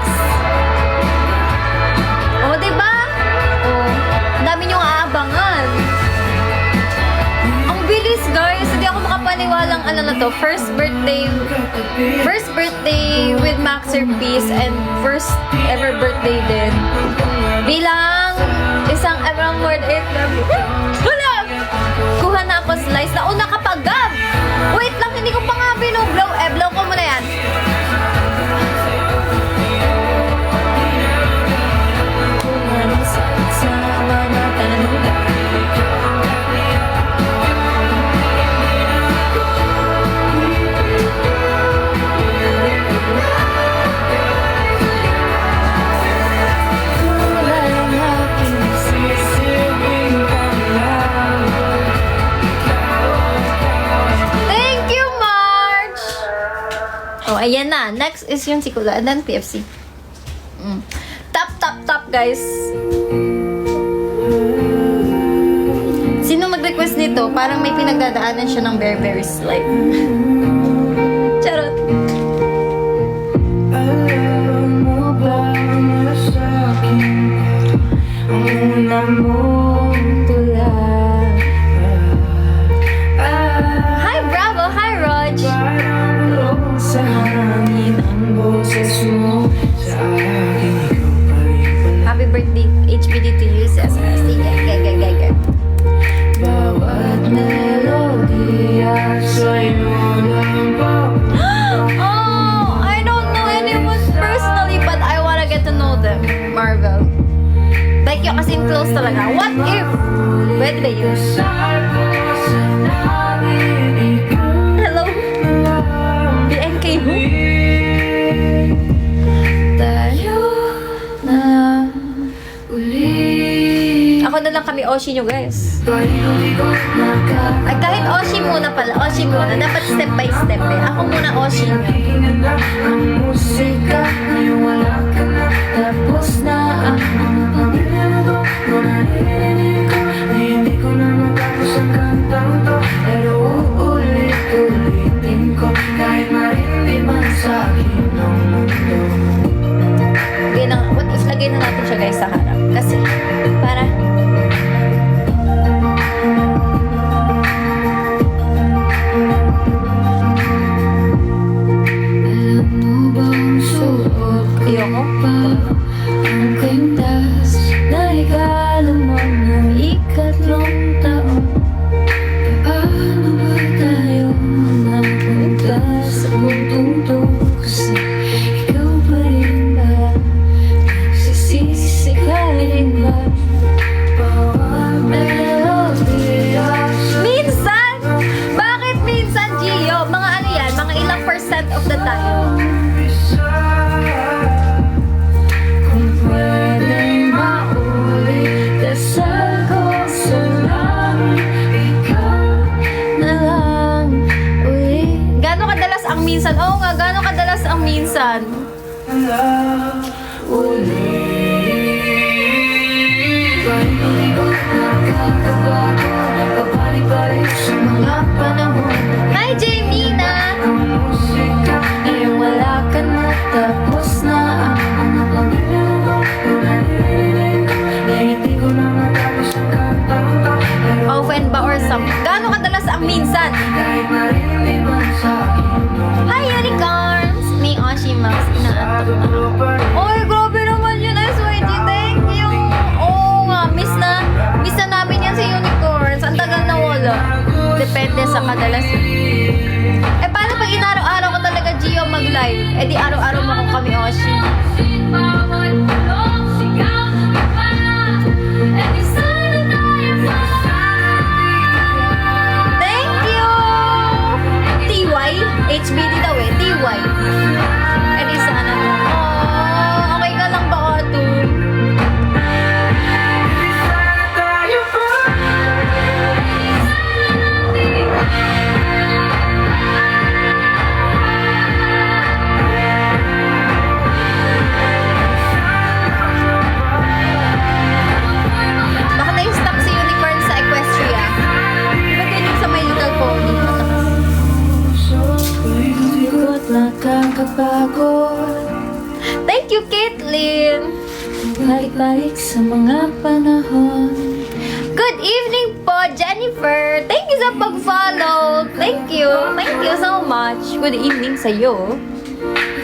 O, diba? O, ang dami niyong aabangan. Ang bilis guys, hindi ako makapaniwalang ano na to, first birthday with Maxerpiece and first ever birthday din. Bilang isang Everang Word 8 wala! Kuha na ako slice na una kapag gab! Wait lang, hindi ko pa nga binublow. Blow ko muna yan. Thank you, March! Oh, ayan na. Next is yung Sikulo and then PFC. Tap, guys. Sino mag-request nito? Parang may pinagdadaanan siya ng very, very slight. Charot. Alam mo ba na sa'kin ang una mong tulad? Hi, Bravo! Hi, Rog! Parang sa hangin ang boses mo sa akin. Ikaw pa rin pala. Happy birthday, HBD to you, sis. Sige, gag. Bawat melodiya sa'yo lang po. Oh, I don't know anyone personally, but I wanna get to know them. Marvel. Like yung as in close talaga. What if? Pwede ba yun? Hello? BNK who? Tayo na uli. Ako na lang muna kami Oshi nyo, guys. Ay, kahit Oshi muna pala. Oshi muna. Dapat step by step eh. Ako muna Oshi nyo. Ang musika, ngayon wala ka na. Tapos na ang mga pamilya ko. Naririnig ko, na hindi ko na matapos ang kantang to. Pero uulit-ulitin ko, kahit marindi man sa akin ang mundo. What if lagay na natin siya, guys, sa harap. Kasi, para... Alam mo bang suot Ayoko. ang kwintas na regalo mo ng ikatlong taon? Paano ba tayo napunta sa puntong to? Kasi ikaw pa rin ba? Nagsisisi ka rin ba? Bawat melody Minsan! Bakit minsan, Gio? Mga ano yan? Mga ilang percent of the time? kung pwede maulit, dasal ko sa langit, ikaw na lang ulit. Gano'ng kadalas ang minsan? Oo nga, gano'ng kadalas ang minsan? Mga panahon Hi, Jamina! ngayon wala ka na, tapos na ang mga pamilya ko. Naririnig ko, na hindi ko na matapos ang kantang to. Pero Often ba or some? Gano'ng kadalas ang minsan? kahit marindi man sa akin Hi, unicorns! Ni Oshi Max, inaantok na. Oy, grabe naman yun, SYG. Thank you! Oo nga, miss na namin yan si unicorns. Ang tagal na wala. Depende sa kadalas. Eh, paano pag inaraw-araw ko talaga, Gio, mag-live? Eh, di araw-araw mo kung kami, Oshi. Thank you! TY? HBD daw eh. TY. Eh, di sana. Oh, okay ka lang ba, Oto? Baka na-stuck si unicorn sa Equestria. Ba't ganyan sa may little pony? Ikot nakakapagod, Thank you, Caitlyn! balik-balik sa mga panahon. Good evening po, Jennifer! Thank you sa pag-follow! Thank you! Thank you so much! Good evening sa'yo!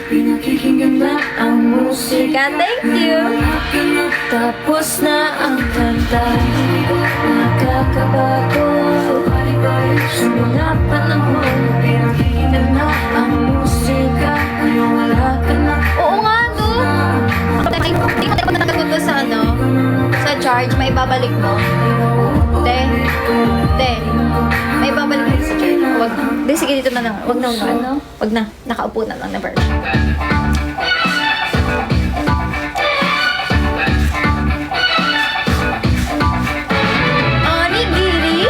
Pinakikinggan na ang musika. Ka, thank you! Tapos na ang kanta. Nakakapagod, balik-balik sa mga panahon. Pinakikinggan na ang musika. Ngayon wala ka na. Oo nga, no! Hindi mo tayo nagkagulo sa ano? Sa charge, may babalik mo. Te. May babalik mo sa charge. Wag. Hindi, sige, dito na lang. Wag na. Wag na. Nakaupo na lang na version. Onigiri?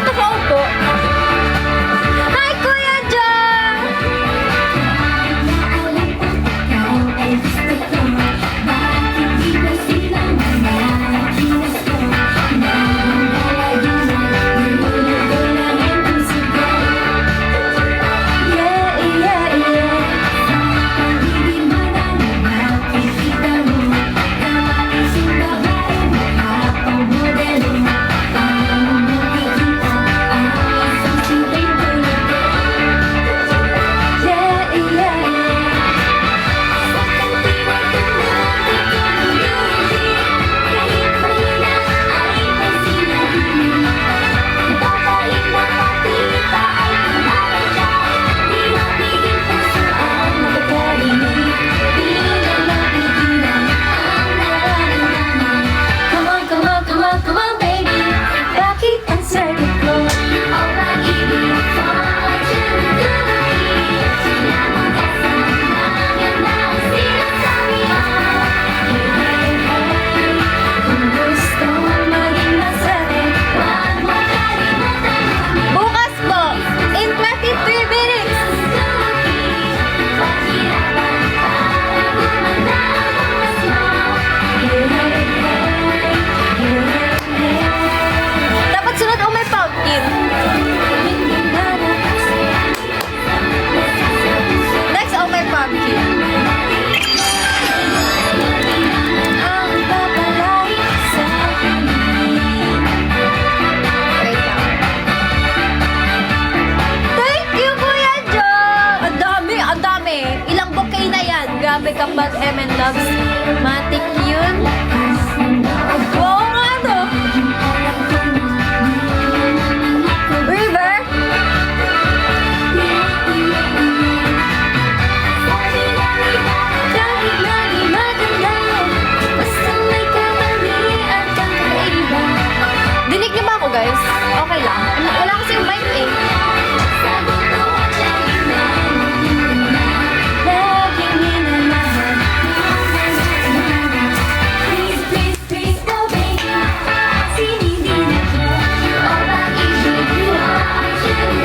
Nakaupo. Hi, Kuya John! Bad MN Loves. Matic yun. Oo nga to. River? Lagi maganda. Basta may kamalian kang kaiba. Dinig niyo ba ako, guys? Okay lang. Wala kasi yung mic eh. Laging minamahal. Please, please, please, go baby. Sinidin ako. O pag-ibig mo ay siyang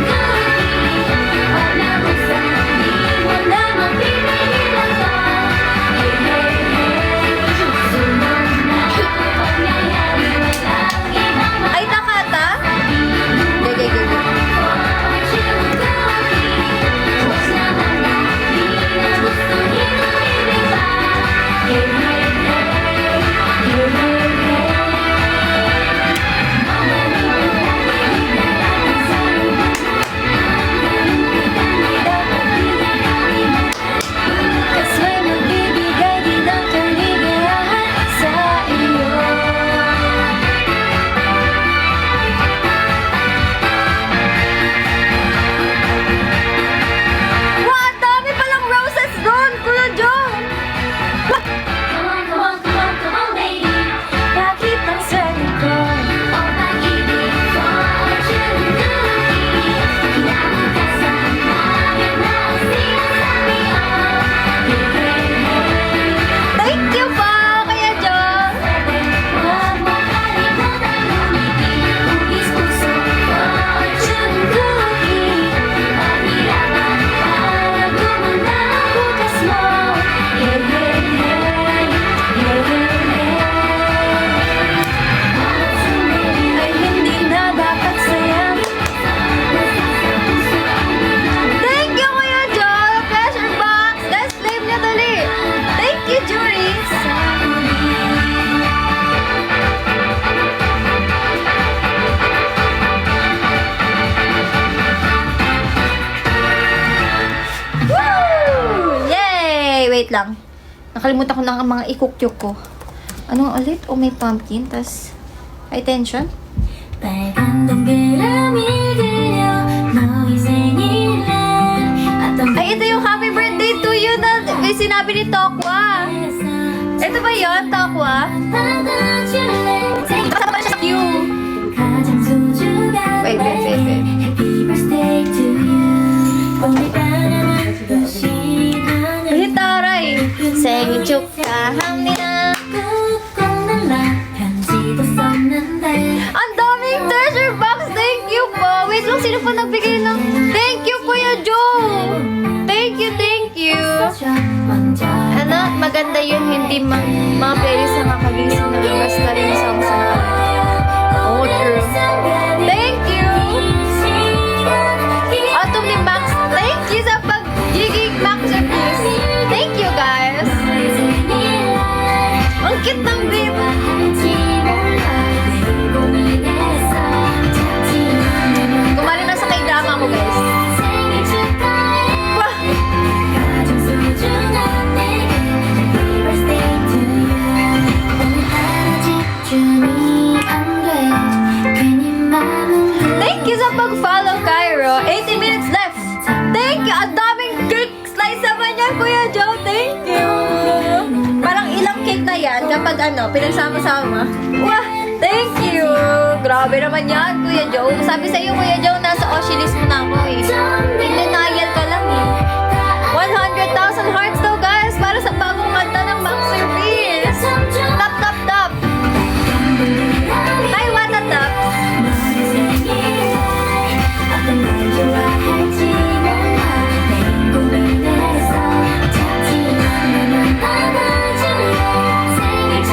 Wag na magsabi, wag na mapipigil ako. Hey, hey, hey. Sunod na pangyayari, walang ibang Ay, Takata? Gagay. Kasi magbibigay din ang kaligayahan sa iyo. Wow, ang dami palang roses doon, Kuya Jong! Come on, baby. Bakit ang sabi ko? O pag-ibig ko ay siyang Kailangan ka sa akin na sinasabi ko. Hey, hey, hey. Thank you po, Kuya Jong! Huwag mo kalimutan umiti. Ugis puso ko ay siyang Mahirapan para gumanda ang bukas mo. Hey, hey, hey. Hey, hey, hey. Ay hindi na dapat sayang. Thank you, Kuya Jong! Pleasure box! Guys, flame niya dali! Thank you, Juris! Woo! Yay! Wait lang. Nakalimutan ko na ang mga ikukyuk ko. Ano ulit? Oh, may pumpkin. Tas, high tension. 빨간 동그라미 그려 너의 생일날 어떤 Ay, ito yung happy birthday to you na may sinabi ni Tokwa. Ito ba yun, Tokwa? 받아줄래 Kasama siya sa queue. 가장 소중한 Wait. Happy birthday to you 오늘 바라는 그 시간을 Ulit, taray. 생일 축하합니다. 꾹꾹 눌러 편지도 썼는데 Ang daming treasure box. Thank you po. Wait lang, sino pa nagbigay ng... Thank you, Kuya Joe. Thank you. 써줘 먼저 Ano, maganda yun. Hindi mga playlist na makagising na basta rin songs na Oh, true. Thank you. Autumn ni Max. Thank you sa pag-gigig Max and Peace. Thank you, guys. Ang cute ng beat. Kumali na sa k-drama ko, guys. Wah! Thank you sa pag-follow, Cairo. 18 minutes left. Thank you. Ang daming cake slice naman yan, Kuya Joe. Thank you. Parang ilang cake na yan kapag pinagsama-sama. Wah! Thank you. Grabe naman yan, Kuya Joe. Sabi sa iyo, Kuya Joe, nasa Oshi list mo na ako eh. In denial ka lang eh. 100,000 hearts daw, guys, para sa bagong kanta ng Masterpiece. Tap. Hi, what a tap.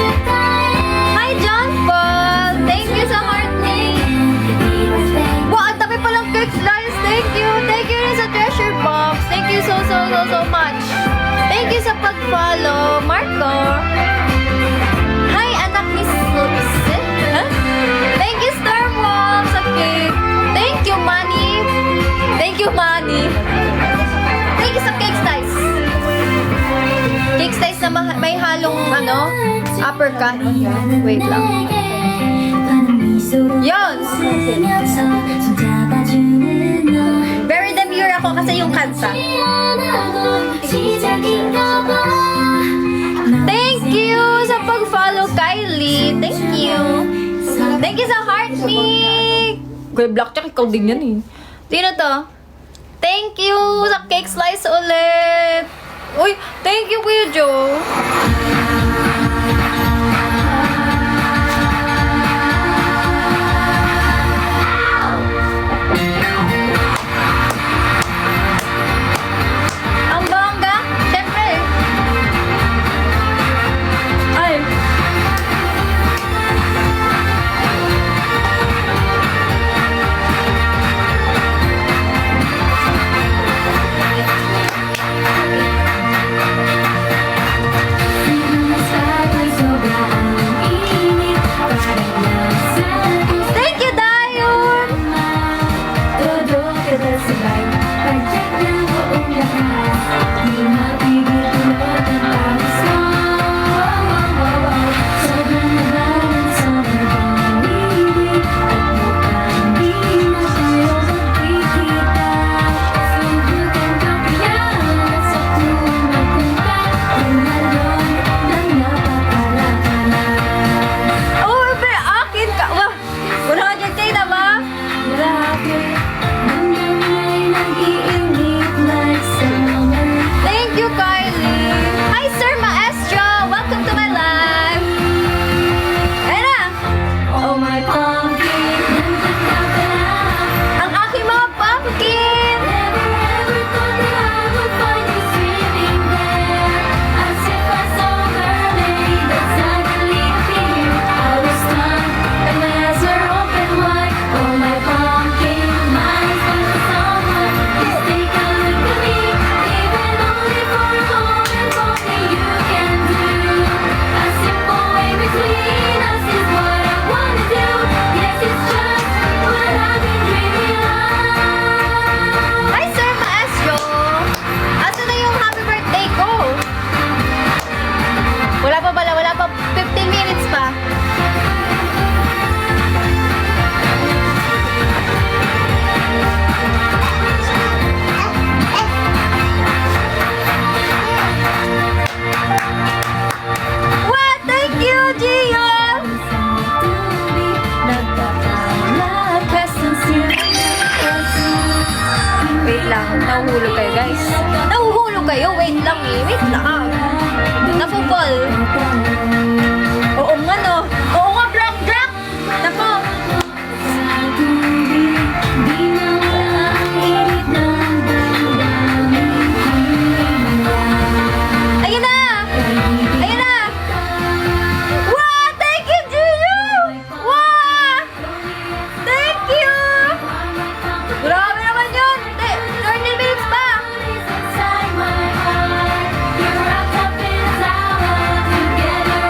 Hi, John Paul. Thank you sa heart me. Wow, ang dami palang cake slice. Thank you. Thank you rin sa treasure box. Thank you so much. Thank you sa pag-follow, Marco. uppercut. Wait lang. Yun! Very demure ako kasi yung kanta. Thank you sa pag-follow, Kylie. Thank you. Thank you sa heart me. Kuya Blackjack, ikaw din yan eh. Sino to? Thank you sa cake slice ulit. Uy, thank you Kuya Joe. Ang bongga, syempre. Ay. Thank you, Dayon! Oh, be, akin ka. Wah, 100K na ba? Thank you, Kylie. Hi, Sir Maestro. Welcome to my live. Ayan na. Oh my pumpkin, Ang aking mga pumpkin. never ever thought that I would find you sitting there. As if I saw a mermaid that suddenly appeared. I was stunned and my eyes were open wide. Oh my pumpkin, my special someone. Just take a look at me, even only for a moment. Only you can do. A simple way between us is what I wanna do. Yes, it's just what I've been dreaming of. Hi, Sir Maestro. Asa na yung happy birthday ko? Wala pa pala. Wala pa. 15 minutes pa. What? Thank you, Gio! Wait lang. Nahuhulog kayo, guys. Nahuhulog kayo? Wait lang eh. Wait lang. Napupol. Oo nga, no? Oo nga, Black Jack! Nako. Ayun na! Ayun na! Wow! Thank you, Gio! Wow! Thank you! Grabe naman yun! 30 minutes pa! Inside my heart, you're wrapped up in a flower. Together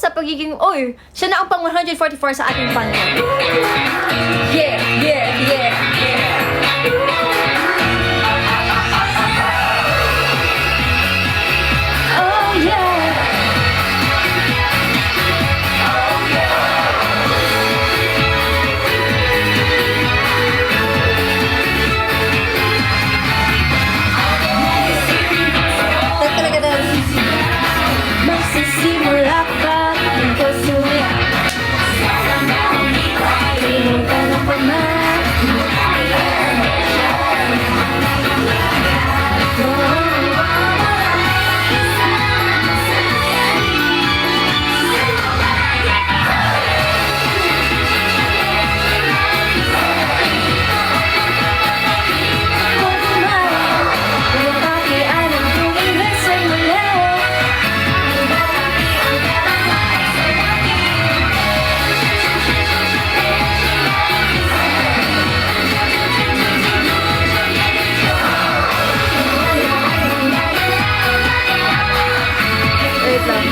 sa pagiging, siya na ang pang 144 sa ating fan. Yeah, yeah, yeah, yeah. Oh, yeah. Ito talaga daw. Magsisimula ka ng pagsulit. Tingin ka na pa man. Wait lang.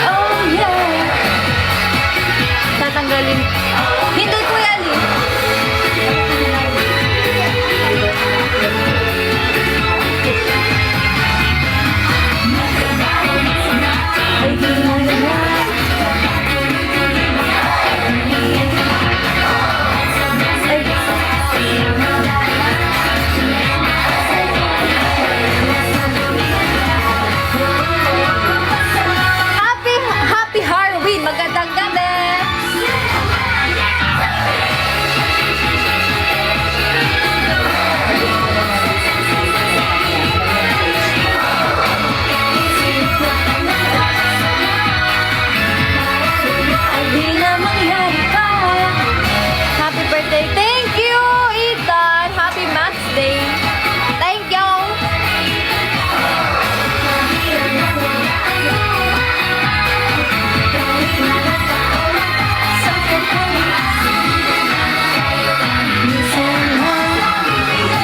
Oh yeah. Tatanggalin. Hindi ko yan eh. Ay, di na yan. Happy Halloween! Magandang gabi! Ay, di na mangyari pa. Happy birthday! Thank you, Ethan! Happy Max Day! Thank you!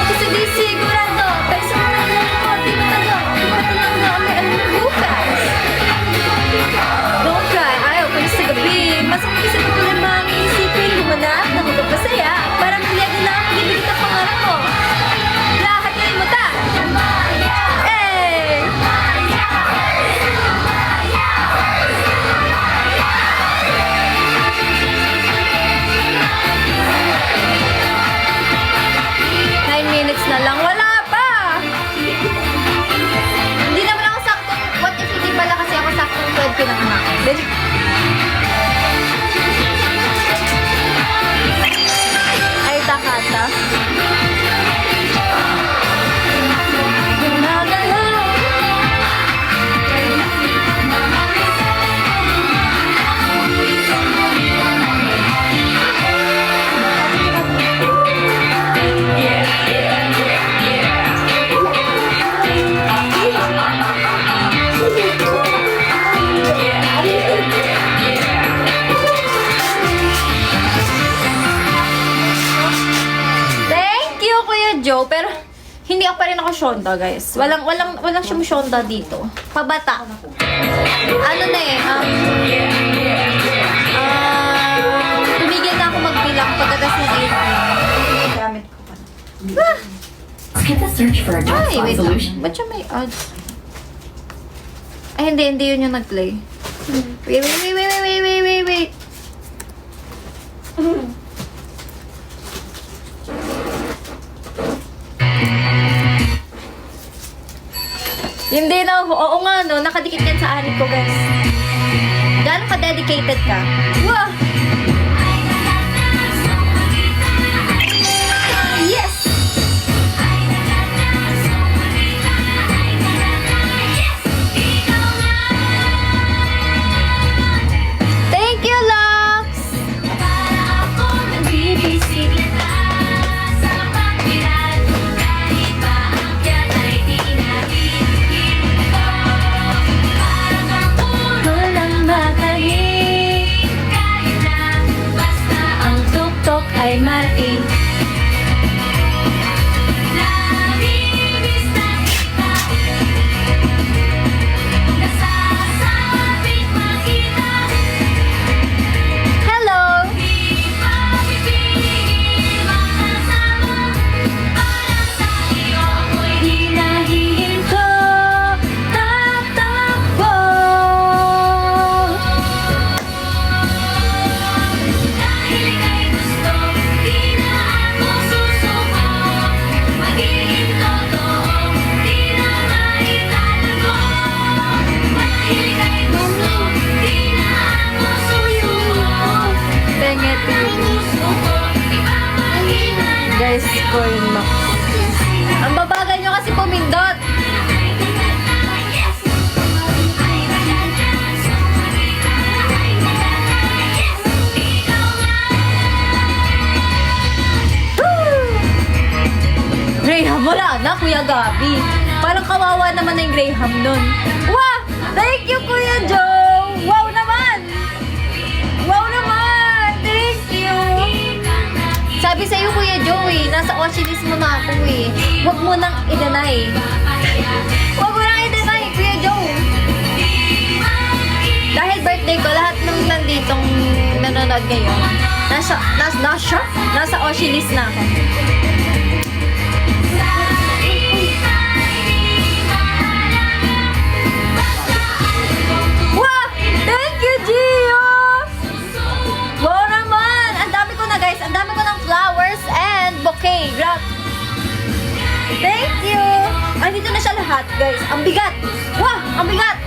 Kasi di sigurado, pero sa mga lang ko, di matalo. Di matalo na may alam na bukas. Don't cry, ayaw ko sa gabi. Masakit kasi pag ko naman iisipin, gumanap na magpapasaya. Parang liyan na ang magiging ang pangarap ko. Lahat na limuta. Eh! Minutes na lang, wala pa! Hindi naman ako saktong, what if hindi pala kasi ako saktong 12 pinakamakin. Ay, takata. Thank you, Kuya Joe. Pero hindi ako pa rin ako Shonda, guys. Walang siyang Shonda dito. Pabata. Ano na eh, tumigil na ako magbilang pagkatas ng 8. Gamit ko pa. Skip the search for a dark Ay, spot wait lang. solution. Ba't siya may odds? Ay, hindi yun yung nag-play. Wait. Hindi na, oo nga no, nakadikit yan sa anik ko, guys. Gano'n ka-dedicated ka? Wow! Yes! Thank you, Lux! Walang matahi. Ang tuktok ay marating. Yes, Corn Max. Ang babagal nyo kasi pumindot. Graham, wala na, Kuya Gabi. Parang kawawa naman na yung Graham nun. Wow! Thank you, Kuya Joe! Wow naman! Wow naman! Thank you! Sabi sa'yo, Kuya Joe, nasa watchlist mo na ako eh. Huwag mo nang i-deny. Huwag mo nang i-deny, Kuya Joe. Dahil birthday ko, lahat ng nanditong nanonood ngayon, nasa watchlist na ako. Wow! Thank you, Gio! Wow naman! Ang dami ko na, guys. Ang dami ko ng flowers and bouquet. Thank you! Andito na siya lahat, guys. Ang bigat! Wow! Ang bigat!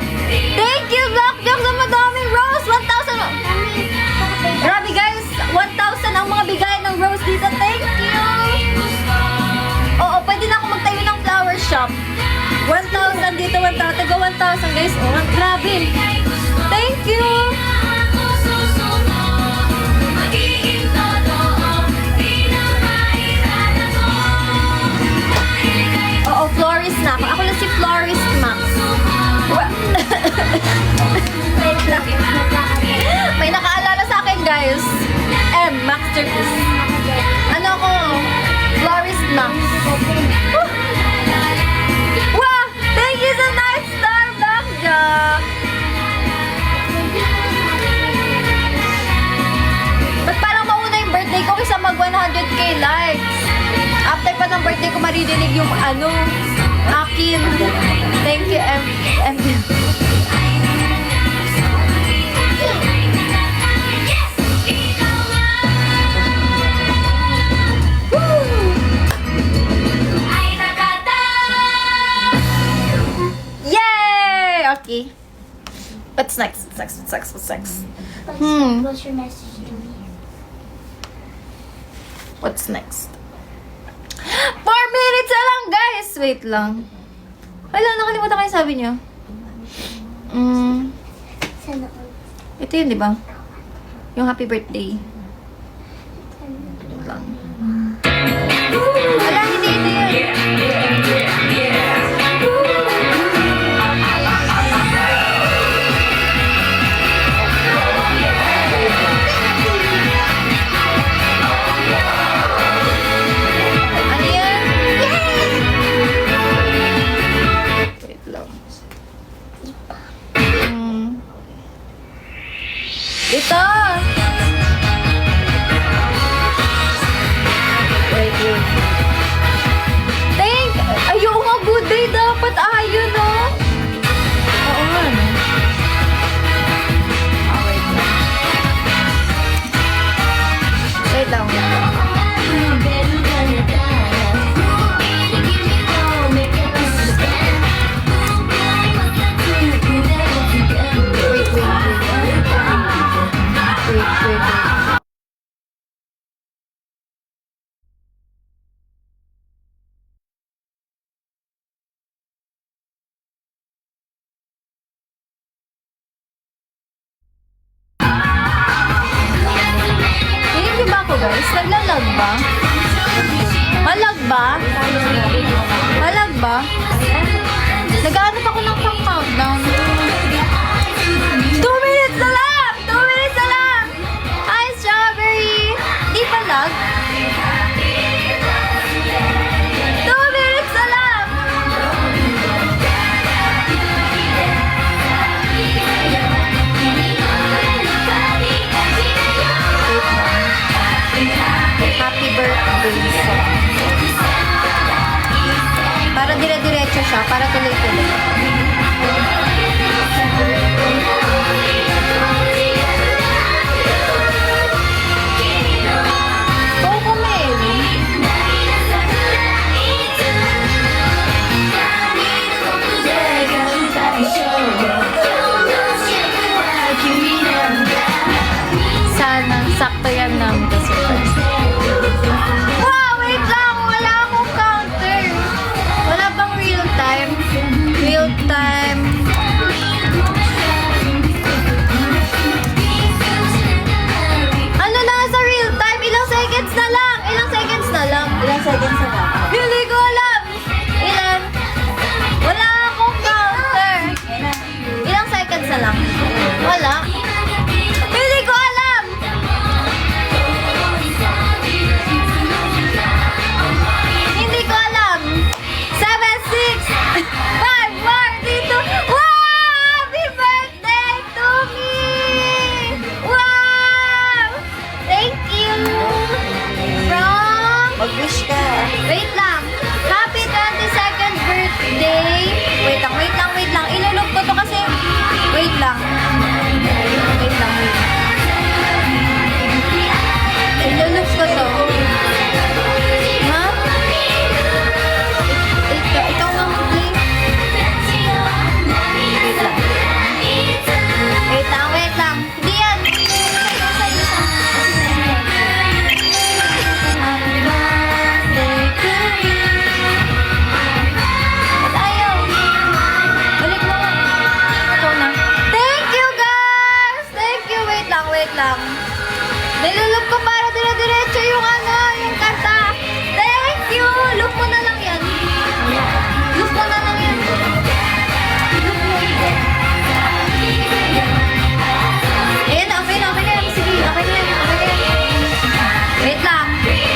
Thank you, Black Jocks! Ang madaming rose! 1,000! Grabe, guys! 1,000 ang mga bigay ng rose dito. Thank you! Oo, pwede na ako magtayo ng flower shop. 1,000 dito, 1,000. Taga 1,000, guys. Oh, grabe. Thank you! Oo, florist na ako. Ako na si Florist Max. Wait lang. May nakaalala sa akin, guys. Masterpiece. Ano ko? Florist Max. Wow! Thank you so much, Star Blackjack! Ba't parang mauna yung birthday ko kaysa mag 100k likes? After pa ng birthday ko maririnig yung akin. Thank you, M. Yay! Okay. What's next? What's next? What's your message to me? What's next? 4 minutes na lang, guys! Wait lang. Wala, nakalimutan kayo sabi niyo. Sana all. Ito yun, di ba? Yung happy birthday. Wait lang. Wala, hindi ito yun. Ano yan? Yay! Wait lang. Ito! Wait. Ayaw nga, good day dapat. Ayun, no? Oo nga, no? Wait lang. Wait. Hinig ba ako, guys? Naglalag ba? Malag ba? Malag ba? Nag-aanap ako ng pang-countdown. 2 minutes na lang! 2 minutes na lang! Hi, Strawberry! Di pa lag? 2 minutes na lang! Happy birthday song. Para dire-diretso siya, para tuloy-tuloy. Coco Mary. Sana sakto yan ng surprise. Wow, wait lang! Wait lang. Happy 22nd birthday. Wait lang. Ilulog ko to kasi. Wait lang. Ilulog ko to. Ha? Ikaw nga mag-play. Wait lang. Hindi yan. Ayaw. Balik mo. Ikaw na. Thank you, guys! Thank you. Wait lang. Nilulog ko para dire-diretso yung yung kanta. Thank you! Look mo na lang yan. Ayan, okay na yan. Sige, okay na yan. Wait lang.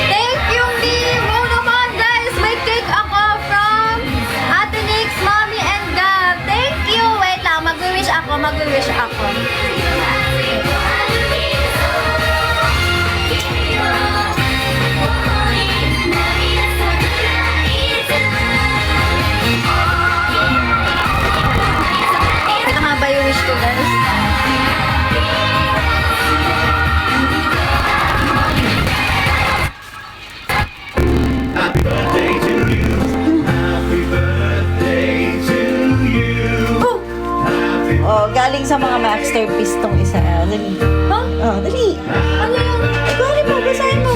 Thank you, me. Wow naman, guys. May cake ako from Ate Nix, Mommy, and Gab. Thank you. Wait lang, mag-wish ako. Ito nga ba yung wish ko, guys? Happy birthday to you. Happy birthday to you. Happy Oh, galing sa mga masterpiece tong isa. Dali. Huh? Oh, dali. Ano yun? Dali mo, basahin mo.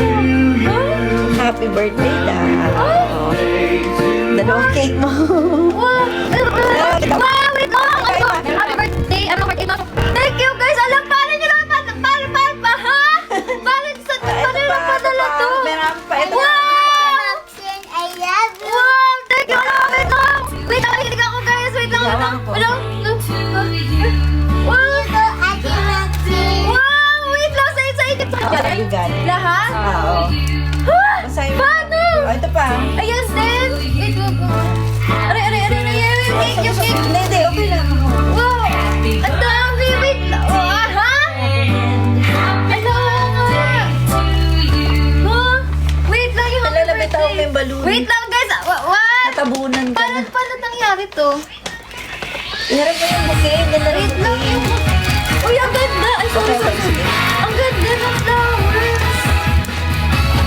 Happy birthday daw. Oh. Dalawang cake mo. Wow! Wait lang! Happy birthday! Thank you, guys! Alam, paano nyo naman ha? Paano nyo padala to? Meron pa ito. Wow! Maxine, I love you. Wow! Thank you! Wait lang, hilig ako, guys! Wait lang! Wow! Ate Maxine. Wow! Wait lang! Sa You got it. Lahat? Oo. Ha? Basahin mo. Paano? Oh, ito pa. Ayan, Sten! Wait, wag mo. Aray! Yung cake! Hindi, okay lang. Wow! Ang dami! Wait lang! Oh, ha? Ano? Huh? Wait lang yung happy Nalalabit ako birthday. may balloon. Wait lang, guys! What? Natabunan ka na. Paano nangyari to? Inarap mo yung bouquet. Ganda ng Wait lang bouquet. yung... Uy, ang ganda! Ay, sorry. Sige. Ang ganda ng flowers!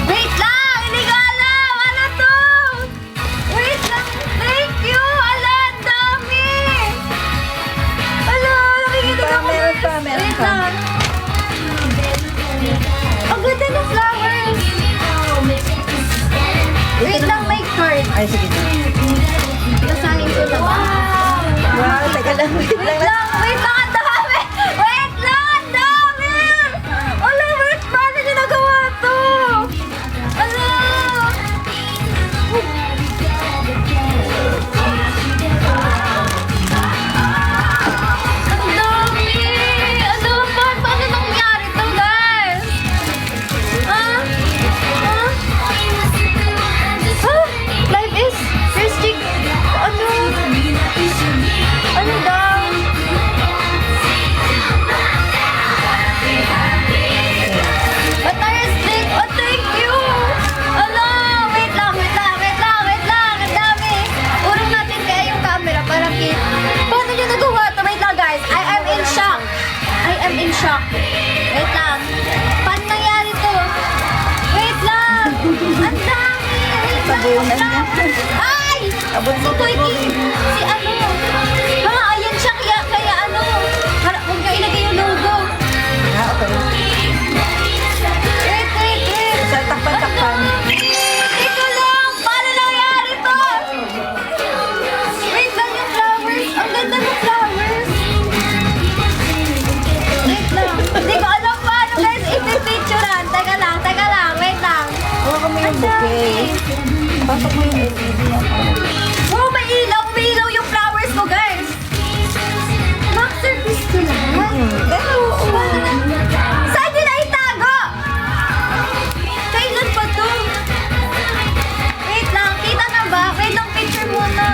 Wait lang! Hindi ko alam! Ano to? Wait lang! Thank you! Ala, ang dami! Ala, nakikinig ako. Meron pa. Wait lang. Ang ganda ng flowers! Wait lang, may card. Ay, sige. Basahin ko na ba? Wow, teka lang. Wait Wait lang. lang, ang dami! Wait lang, ang dami! Ala, wait, paano niyo nagawa to? Ala! Ang dami! Ano, paano nangyari to, guys? Ah? Life is restrict. Ano daw? Attire stick. Oh, thank you. Ala, wait lang. Ang dami. Urong natin kaya yung camera para kit. Paano nyo nagawa to? Wait lang, guys. I am in shock. Wait lang. Paano nangyari to? Wait lang. Ang dami. Tabunan na. Ay! Abot-abot Si Toy mo. King. Si ano? Ha, ayan siya. Kaya ano? Huwag niyo ilagay yung logo. Ah, okay. Wait. Sa takpan-takpan. Ito lang. Paano nangyari to? Wait lang yung flowers. Ang ganda ng flowers. Wait lang. Hindi ko alam paano, guys. Ipipicturean. Teka lang. Wait lang. Huwag mo yung bouquet. Pasok mo yung LED. Wow, may ilaw yung flowers ko, guys. Masterpiece ko lahat. Pero, Saan nyo na itago? Kailan pa to? Wait lang, kita na ba? Wait lang, picture muna.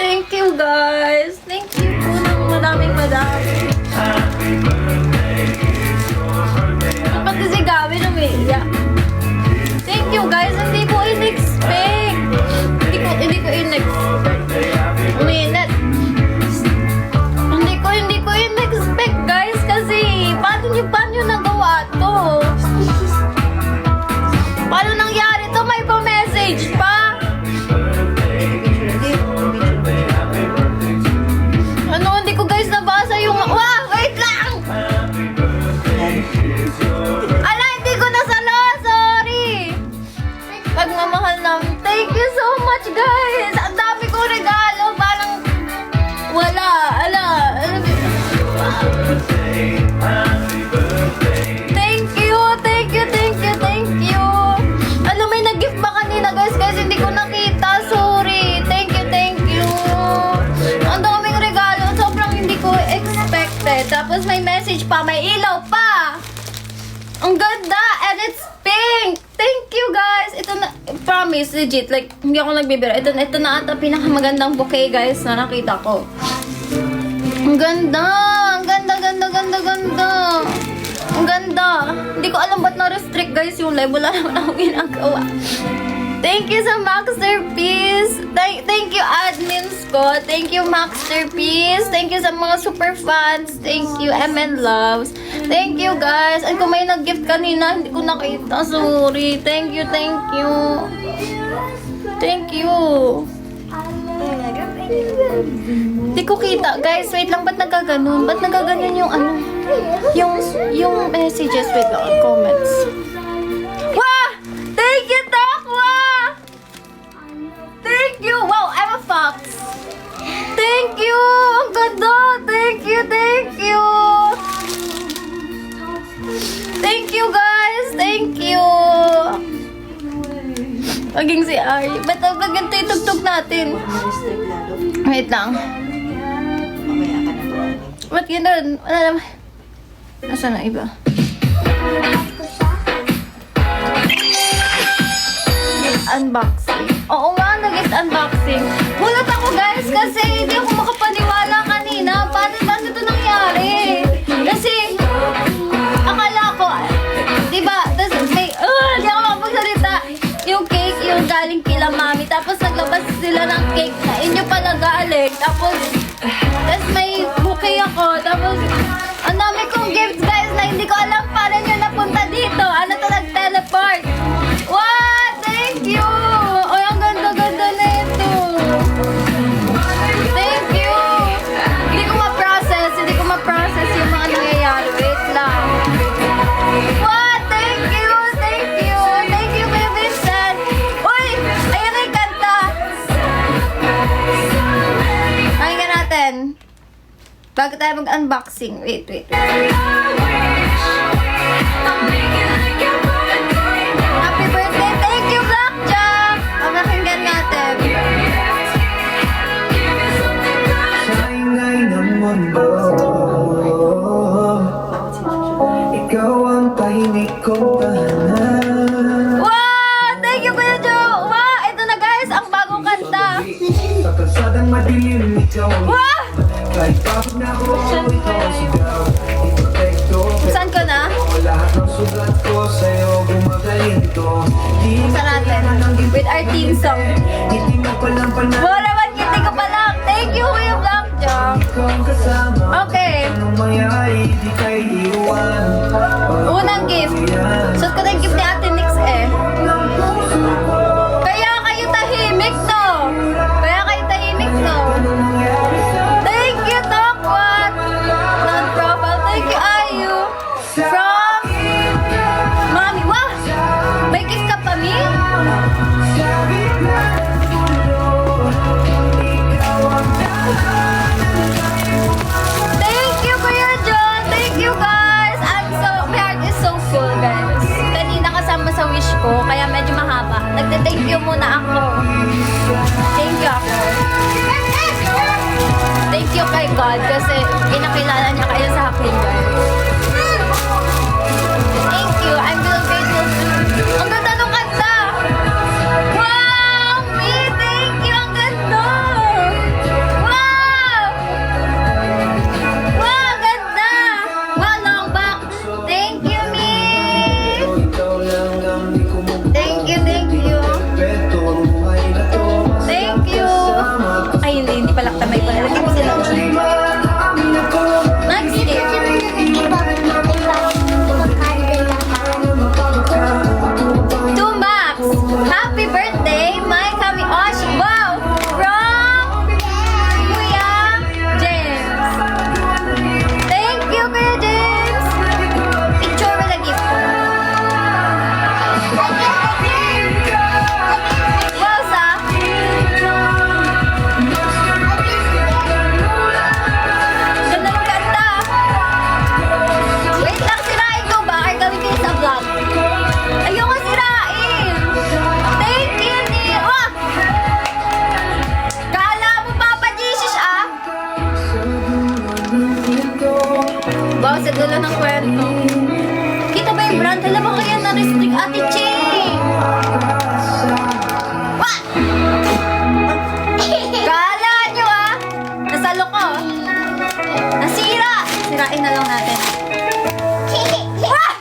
Thank you, guys. Thank you po ng madaming. Pati si Gawin umiiyak. Thank you, guys. Hindi ko in-expect. Hindi ko in-expect. Uminit. Hindi ko in-expect, guys. Kasi, paano nagawa to? Paano nangyari to? May pa-message pa? Ano, hindi ko guys nabasa yung... Wow, wait lang! Ala, hindi ko nasalo! Sorry! Pagmamahal namin. Thank you so much, guys! Ang dami kong regalo. Parang... Wala. Ala. Thank you. Ano, may nag-gift ba kanina, guys? Guys, hindi ko nakita. Sorry. Thank you. Ang daming regalo. Sobrang hindi ko expected. Tapos may message pa. May ilaw pa. Ang ganda. And it's pink. Thank you, guys. Ito na, promise, legit. Like, hindi ako nagbibiro. Ito na ata pinakamagandang bouquet, guys, na nakita ko. Ang ganda. Ang ganda. Hindi ko alam ba't na-restrict, guys, yung live. Wala naman ako ginagawa. Thank you sa Maxterpiece. Thank you, admins ko. Thank you, Maxterpiece. Thank you sa mga super fans. Thank you, MN Loves. Thank you, guys. At kung may nag-gift kanina, hindi ko nakita. Sorry. Thank you. Hindi ko kita. Guys, wait lang. Ba't nagkaganon? Ba't nagkaganon yung ano? Yung messages. Wait lang. Comments. Wah! Thank you, Takwa! Thank you! Wow, I'm a fox. Thank you! Ang ganda! Thank you! Thank you, guys! Thank you! Maging si Ari. Ba't ganito yung tugtog natin? Wait lang. Ba't ganun? Wala naman. Nasaan na iba? Unboxing. Oo nga, nag-gift unboxing. Gulat ako, guys, kasi hindi ako makapaniwala kanina. Paano ito nangyari? Kasi, akala ko, diba, tapos may, hindi ako makapagsalita. Yung cake, yung galing kila mami. Tapos naglabas sila ng cake na inyo pala galing. Tapos may bouquet ako. Tapos, ang dami kong gifts, guys, na hindi ko alam paano nyo napunta dito. Ano to, nag-teleport? Wow! Thank you! Ay, ang ganda-ganda na ito. Thank you! Hindi ko ma-process yung mga nangyayari. Wait lang. Wow! Thank you, Kuya Vincent. Uy! Ayan na yung kanta. Pakinggan natin. Bago tayo mag-unboxing. Wait. Happy birthday! Thank you, Blackjack! Ang pakinggan natin. Sa ingay ng mundo, ikaw ang tahimik kong tahanan. Wow! Thank you, Kuya Joe! Wow! Ito na, guys, ang bagong kanta. Sa kalsadang madilim, ikaw ang Wow! kahit pagod na ako, ikaw ang sigaw. Iprotekto, Saan ka na? lahat ng sugat ko sa'yo gumagaling to. Di Sa natin. With our team song. Hindi mo palang panahon. Wow naman, hindi ko pa lang. Thank you, Kuya Blackjack. Ikaw ang kasama. Okay. Anong mayari, di kayo iwan. Unang gift. Suot ko na yung gift ni Ate Nix eh. Kaya kayo tahimik to. Thank you, Tokwat. Non-profile. Thank you, Ayu. From Mami. Wow! May gift ka pa, Mi? Thank you, Kuya John. Thank you, guys. My heart is so full, guys. Kanina kasama sa wish ko, kaya medyo mahaba. Nagte-thank you muna ako. Thank you ako. Thank you kay God kasi pinakilala niya kayo sa akin, guys. Thank you. I'm still grateful. Ang ganda nung kanta. Wow! Me, thank you. Ang ganda. hindi palakta may pala. Lagyan mo sila. Next gift. To Max. Happy birthday, my kami Osh. Wow! From Kuya James. Thank you, Kuya James. Picture with a gift. Wow, sa. Ganda ng ganda. Wait lang, sirain ko ba? Or gawin ko yung sa vlog? Ayoko sirain. Thank you, Neil. Oh! Kala mo, Papa Jesus, ah? Wow, sa dulo ng kwento. Kita ba yung brand? Alam mo kaya na-restrict Ate Ching? What? Kala nyo, ah? Nasalo ko. Nasira. Sirain na lang natin. Ah!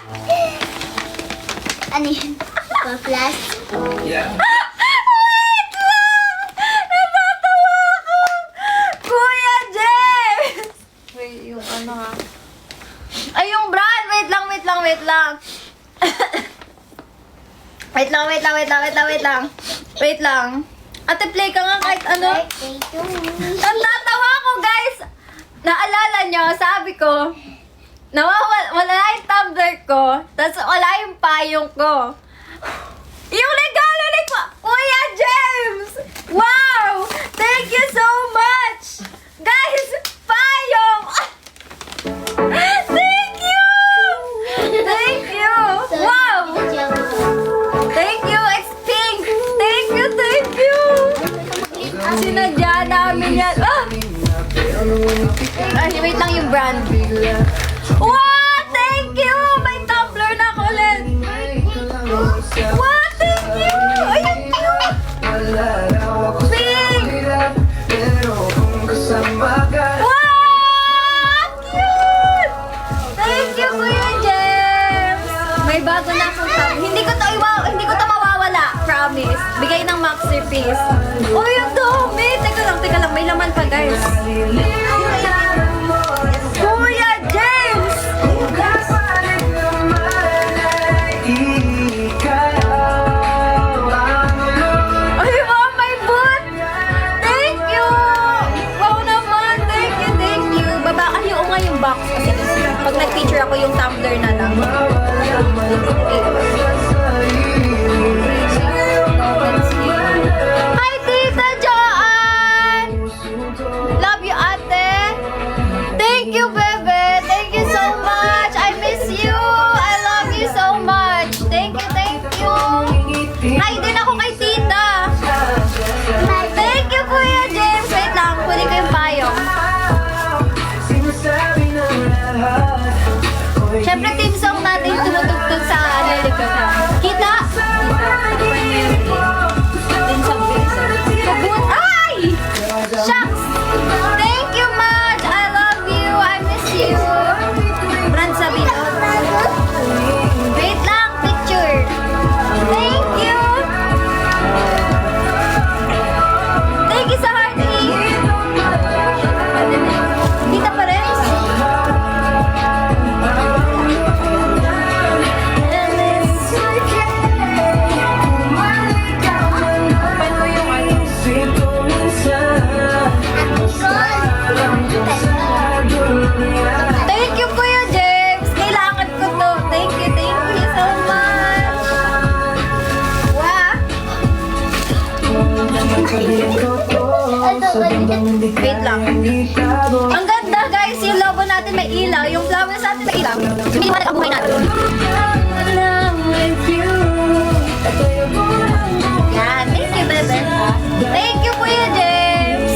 Ano yun? Pa-plus? Wait lang! Natatawa ako! Kuya James! Wait, yung ano ha? Ay, yung brand! Wait lang, wait lang, wait lang. Wait lang, wait lang, wait lang, wait lang, wait lang. Wait lang. Ate, play ka nga kahit ano. Birthday to me. Natatawa ko, guys! Naalala nyo, sabi ko, wala yung tumbler ko, tapos wala yung payong ko. Yung regalo ni Kuya James! Wow! Thank you so much! Guys, payong! Thank you! Thank you! Wow! Thank you! It's pink! Thank you, thank you! Sinadya namin yan. Ah! Ay, wait lang yung brand. Wow! Thank you! May tumbler na ako ulit. Wow! Thank you! Ay, ang cute! Pink! Wow! Cute! Thank you, Kuya James! May bago na akong tumbler. Hindi ko to mawawala. Promise. Bigay ng masterpiece. Uy, ang dami! Teka lang. May laman pa, guys. Kuya James! Ay, wow, may boot! Thank you! Wow naman! Thank you! Baba, oo nga yung box. Kasi pag nag-feature ako yung tumbler na lang. Hi, Tita Joanne! Love you, ate! Thank you, bebe! Thank you so much! I miss you! I love you so much! Thank you! Hi din ako kay tita! Thank you, Kuya James! Wait lang, kunin ko yung payong. Siyempre, team song natin tumutugtog sa likod. Kita? Kabut. Ay! Shucks! Thank you much! I love you! I miss you! Brand Sabino. Wait lang, picture. Thank you! Thank you sa hearty! Kita pa rin? Thank you, Kuya James! Kailangan ko to. Thank you so much! Wow! Wait lang. Ang ganda, guys! Yung logo natin may ilaw. Yung flowers natin may ilaw. Miniwanag ang buhay natin. Yan. Thank you, bebe. Thank you, Kuya James!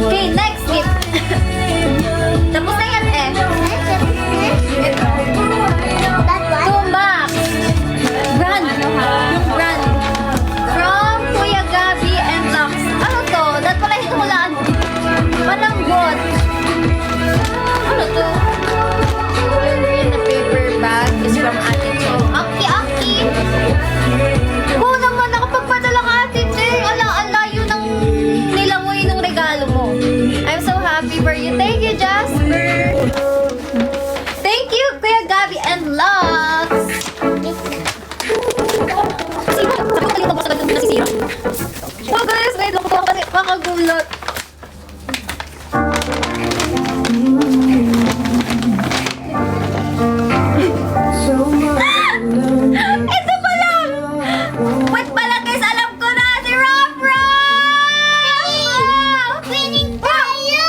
Okay, next gift. Tapos na yan eh. Tumbak. Brand. Yung brand. From Kuya Gabi and Lux. Ano to? Dahil pala hinulaan. Malambot. Ano to? Yung green na paper bag is from I'm so happy for you. Thank you, Jasper. Thank you, Kuya Gabi and Lux. Oh guys, wait lang po kasi makagulat. Ito pala! Wait pala guys, alam ko na si Rob Rob! Winning tayo!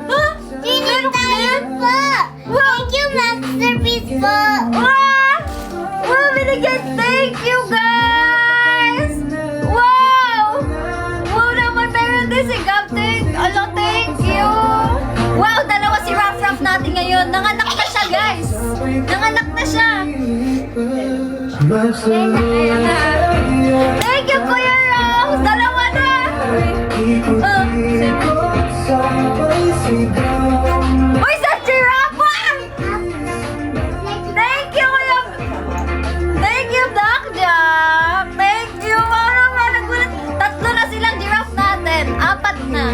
Huh? Winning tayo po! Thank you, masterpiece po! Wow! Wow, binigyan! Thank you, guys! Wow! Wow naman, meron din si Gab. Thank you! Wow, dalawa si Ruff Ruff natin ngayon. Nanganak na siya, guys! Nanganak na siya! Thank you, Kuya Rose! Dalawa na! Uy, sa giraffe! Thank you, Kuya! Thank you, Doc Jack! Thank you! Parang nga nagulat. 3 na silang giraffe natin. 4 na.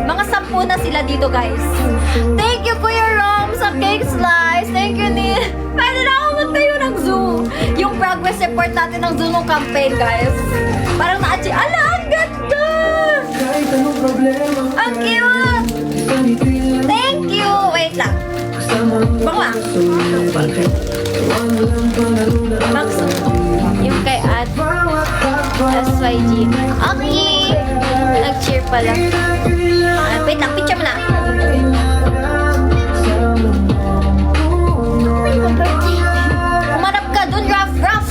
Mga 10 na sila dito, guys. Thank you, Kuya Rom, sa cake slice. Thank you, Neil. Pwede na ako magtayo ng Zoom. Yung progress report natin ng Zoom ng campaign, guys. Parang na-achieve. Ala, ang ganda! Kahit anong problema, Ang cute! Thank you! Wait lang. Bangla. Max, yung kay Ad. SYG. Okay! Nag-cheer pala. Wait lang, picture mo na. Umarap ka dun, Ruff Ruff!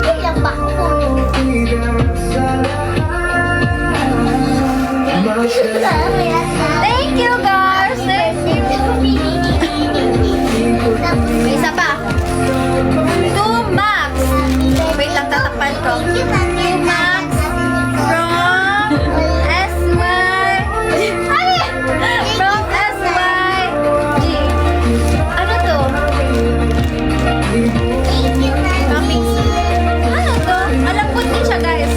Kailan ba ako? Thank you, guys! Thank you! May isa pa. 2 Max! Wait lang, tatakpan ko. 2 Max from SY... From SYG. Ano to? Coming soon. Ano to? Malambot din siya, guys.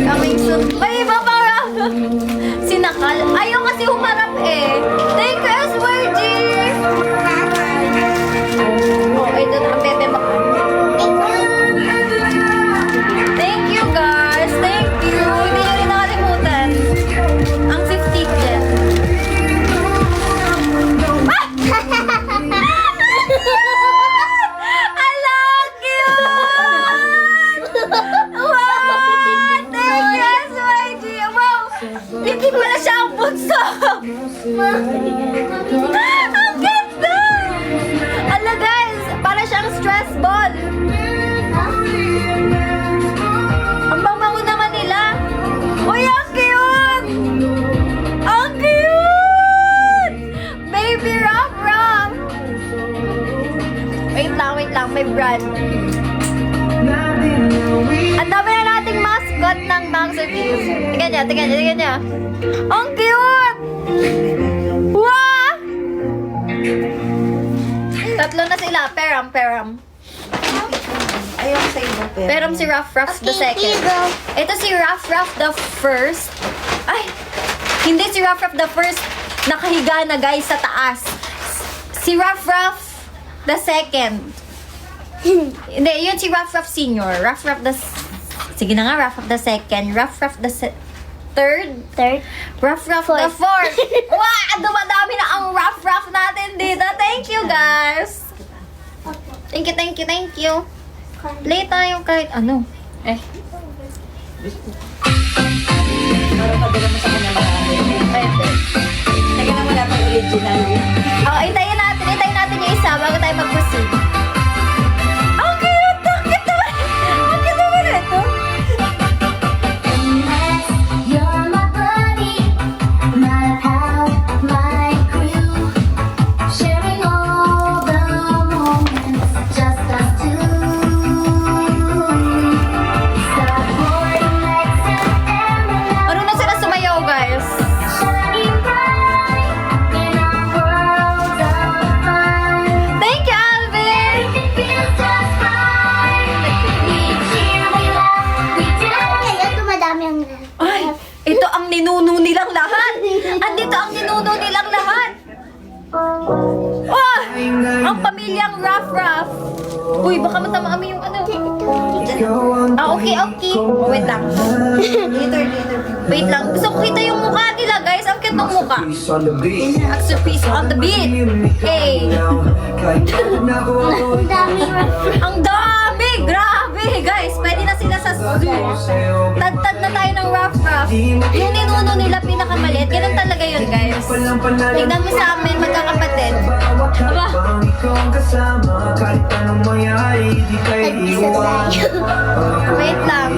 Coming soon. May iba pa. Sinakal. Ayaw kasi humarap eh. Thank you, SYG. Oh, ito na ang bebe mo. Thank you, guys. Thank you. Hindi nyo rin nakalimutan. Ang 50 dyan. I love you! Wow! Thank you, SYG! Wow! Hindi pala siya ang bunso! Ang ganda! Ala guys, para siyang stress ball! Ang bango naman nila! Uy, ang cute! Ang cute! Baby Ruff Ruff! Wait lang, may brand. Ang dami na nating mascot ng Masterpiece. Tingnan niya. Ang cute! Wow! 3 na sila. Peram. Ayaw ko sa iyo, pero. Peram si Ruff Ruff the second. Ito si Ruff Ruff the first. Ay! Hindi si Ruff Ruff the first. Nakahiga na guys sa taas. Si Ruff Ruff the second. Hindi, yun si Ruff Ruff Senior. Ruff Ruff the... Sige na nga, Ruff Ruff the second. Ruff Ruff the third. Ruff Ruff the fourth. Wow! Dumadami na ang Ruff Ruff natin dito. Thank you, guys. Thank you. Play tayo kahit ano. Parang padala mo sa kanya marami. Pwede. Teka na wala pang original. Oh, hintayin natin yung isa bago tayo mag-proceed. Ang cute! Ang cute naman! Ang cute naman ito! You're my buddy, my pal, my crew, sharing all the moments, just us two. Supporting legs and Marunong sila sumayaw, guys. shining bright in our world. ninuno nilang lahat. Andito ang ninuno nilang lahat. Oh! Ang pamilyang Ruff. Uy, baka matama-ami yung ano. Okay. Oh, wait lang. Wait lang. Gusto ko kita yung mukha nila, guys. Ang cute ng mukha. Masterpiece on the beat. Hey. Ang dami! Grabe, guys. Pwede na sila sa zoo. Tad-tad na tayo ng Ruff. Yung ninuno nila pinakamaliit. Ganun talaga yun, guys. Tignan mo sa amin, magkakapatid. Aba. Wait lang.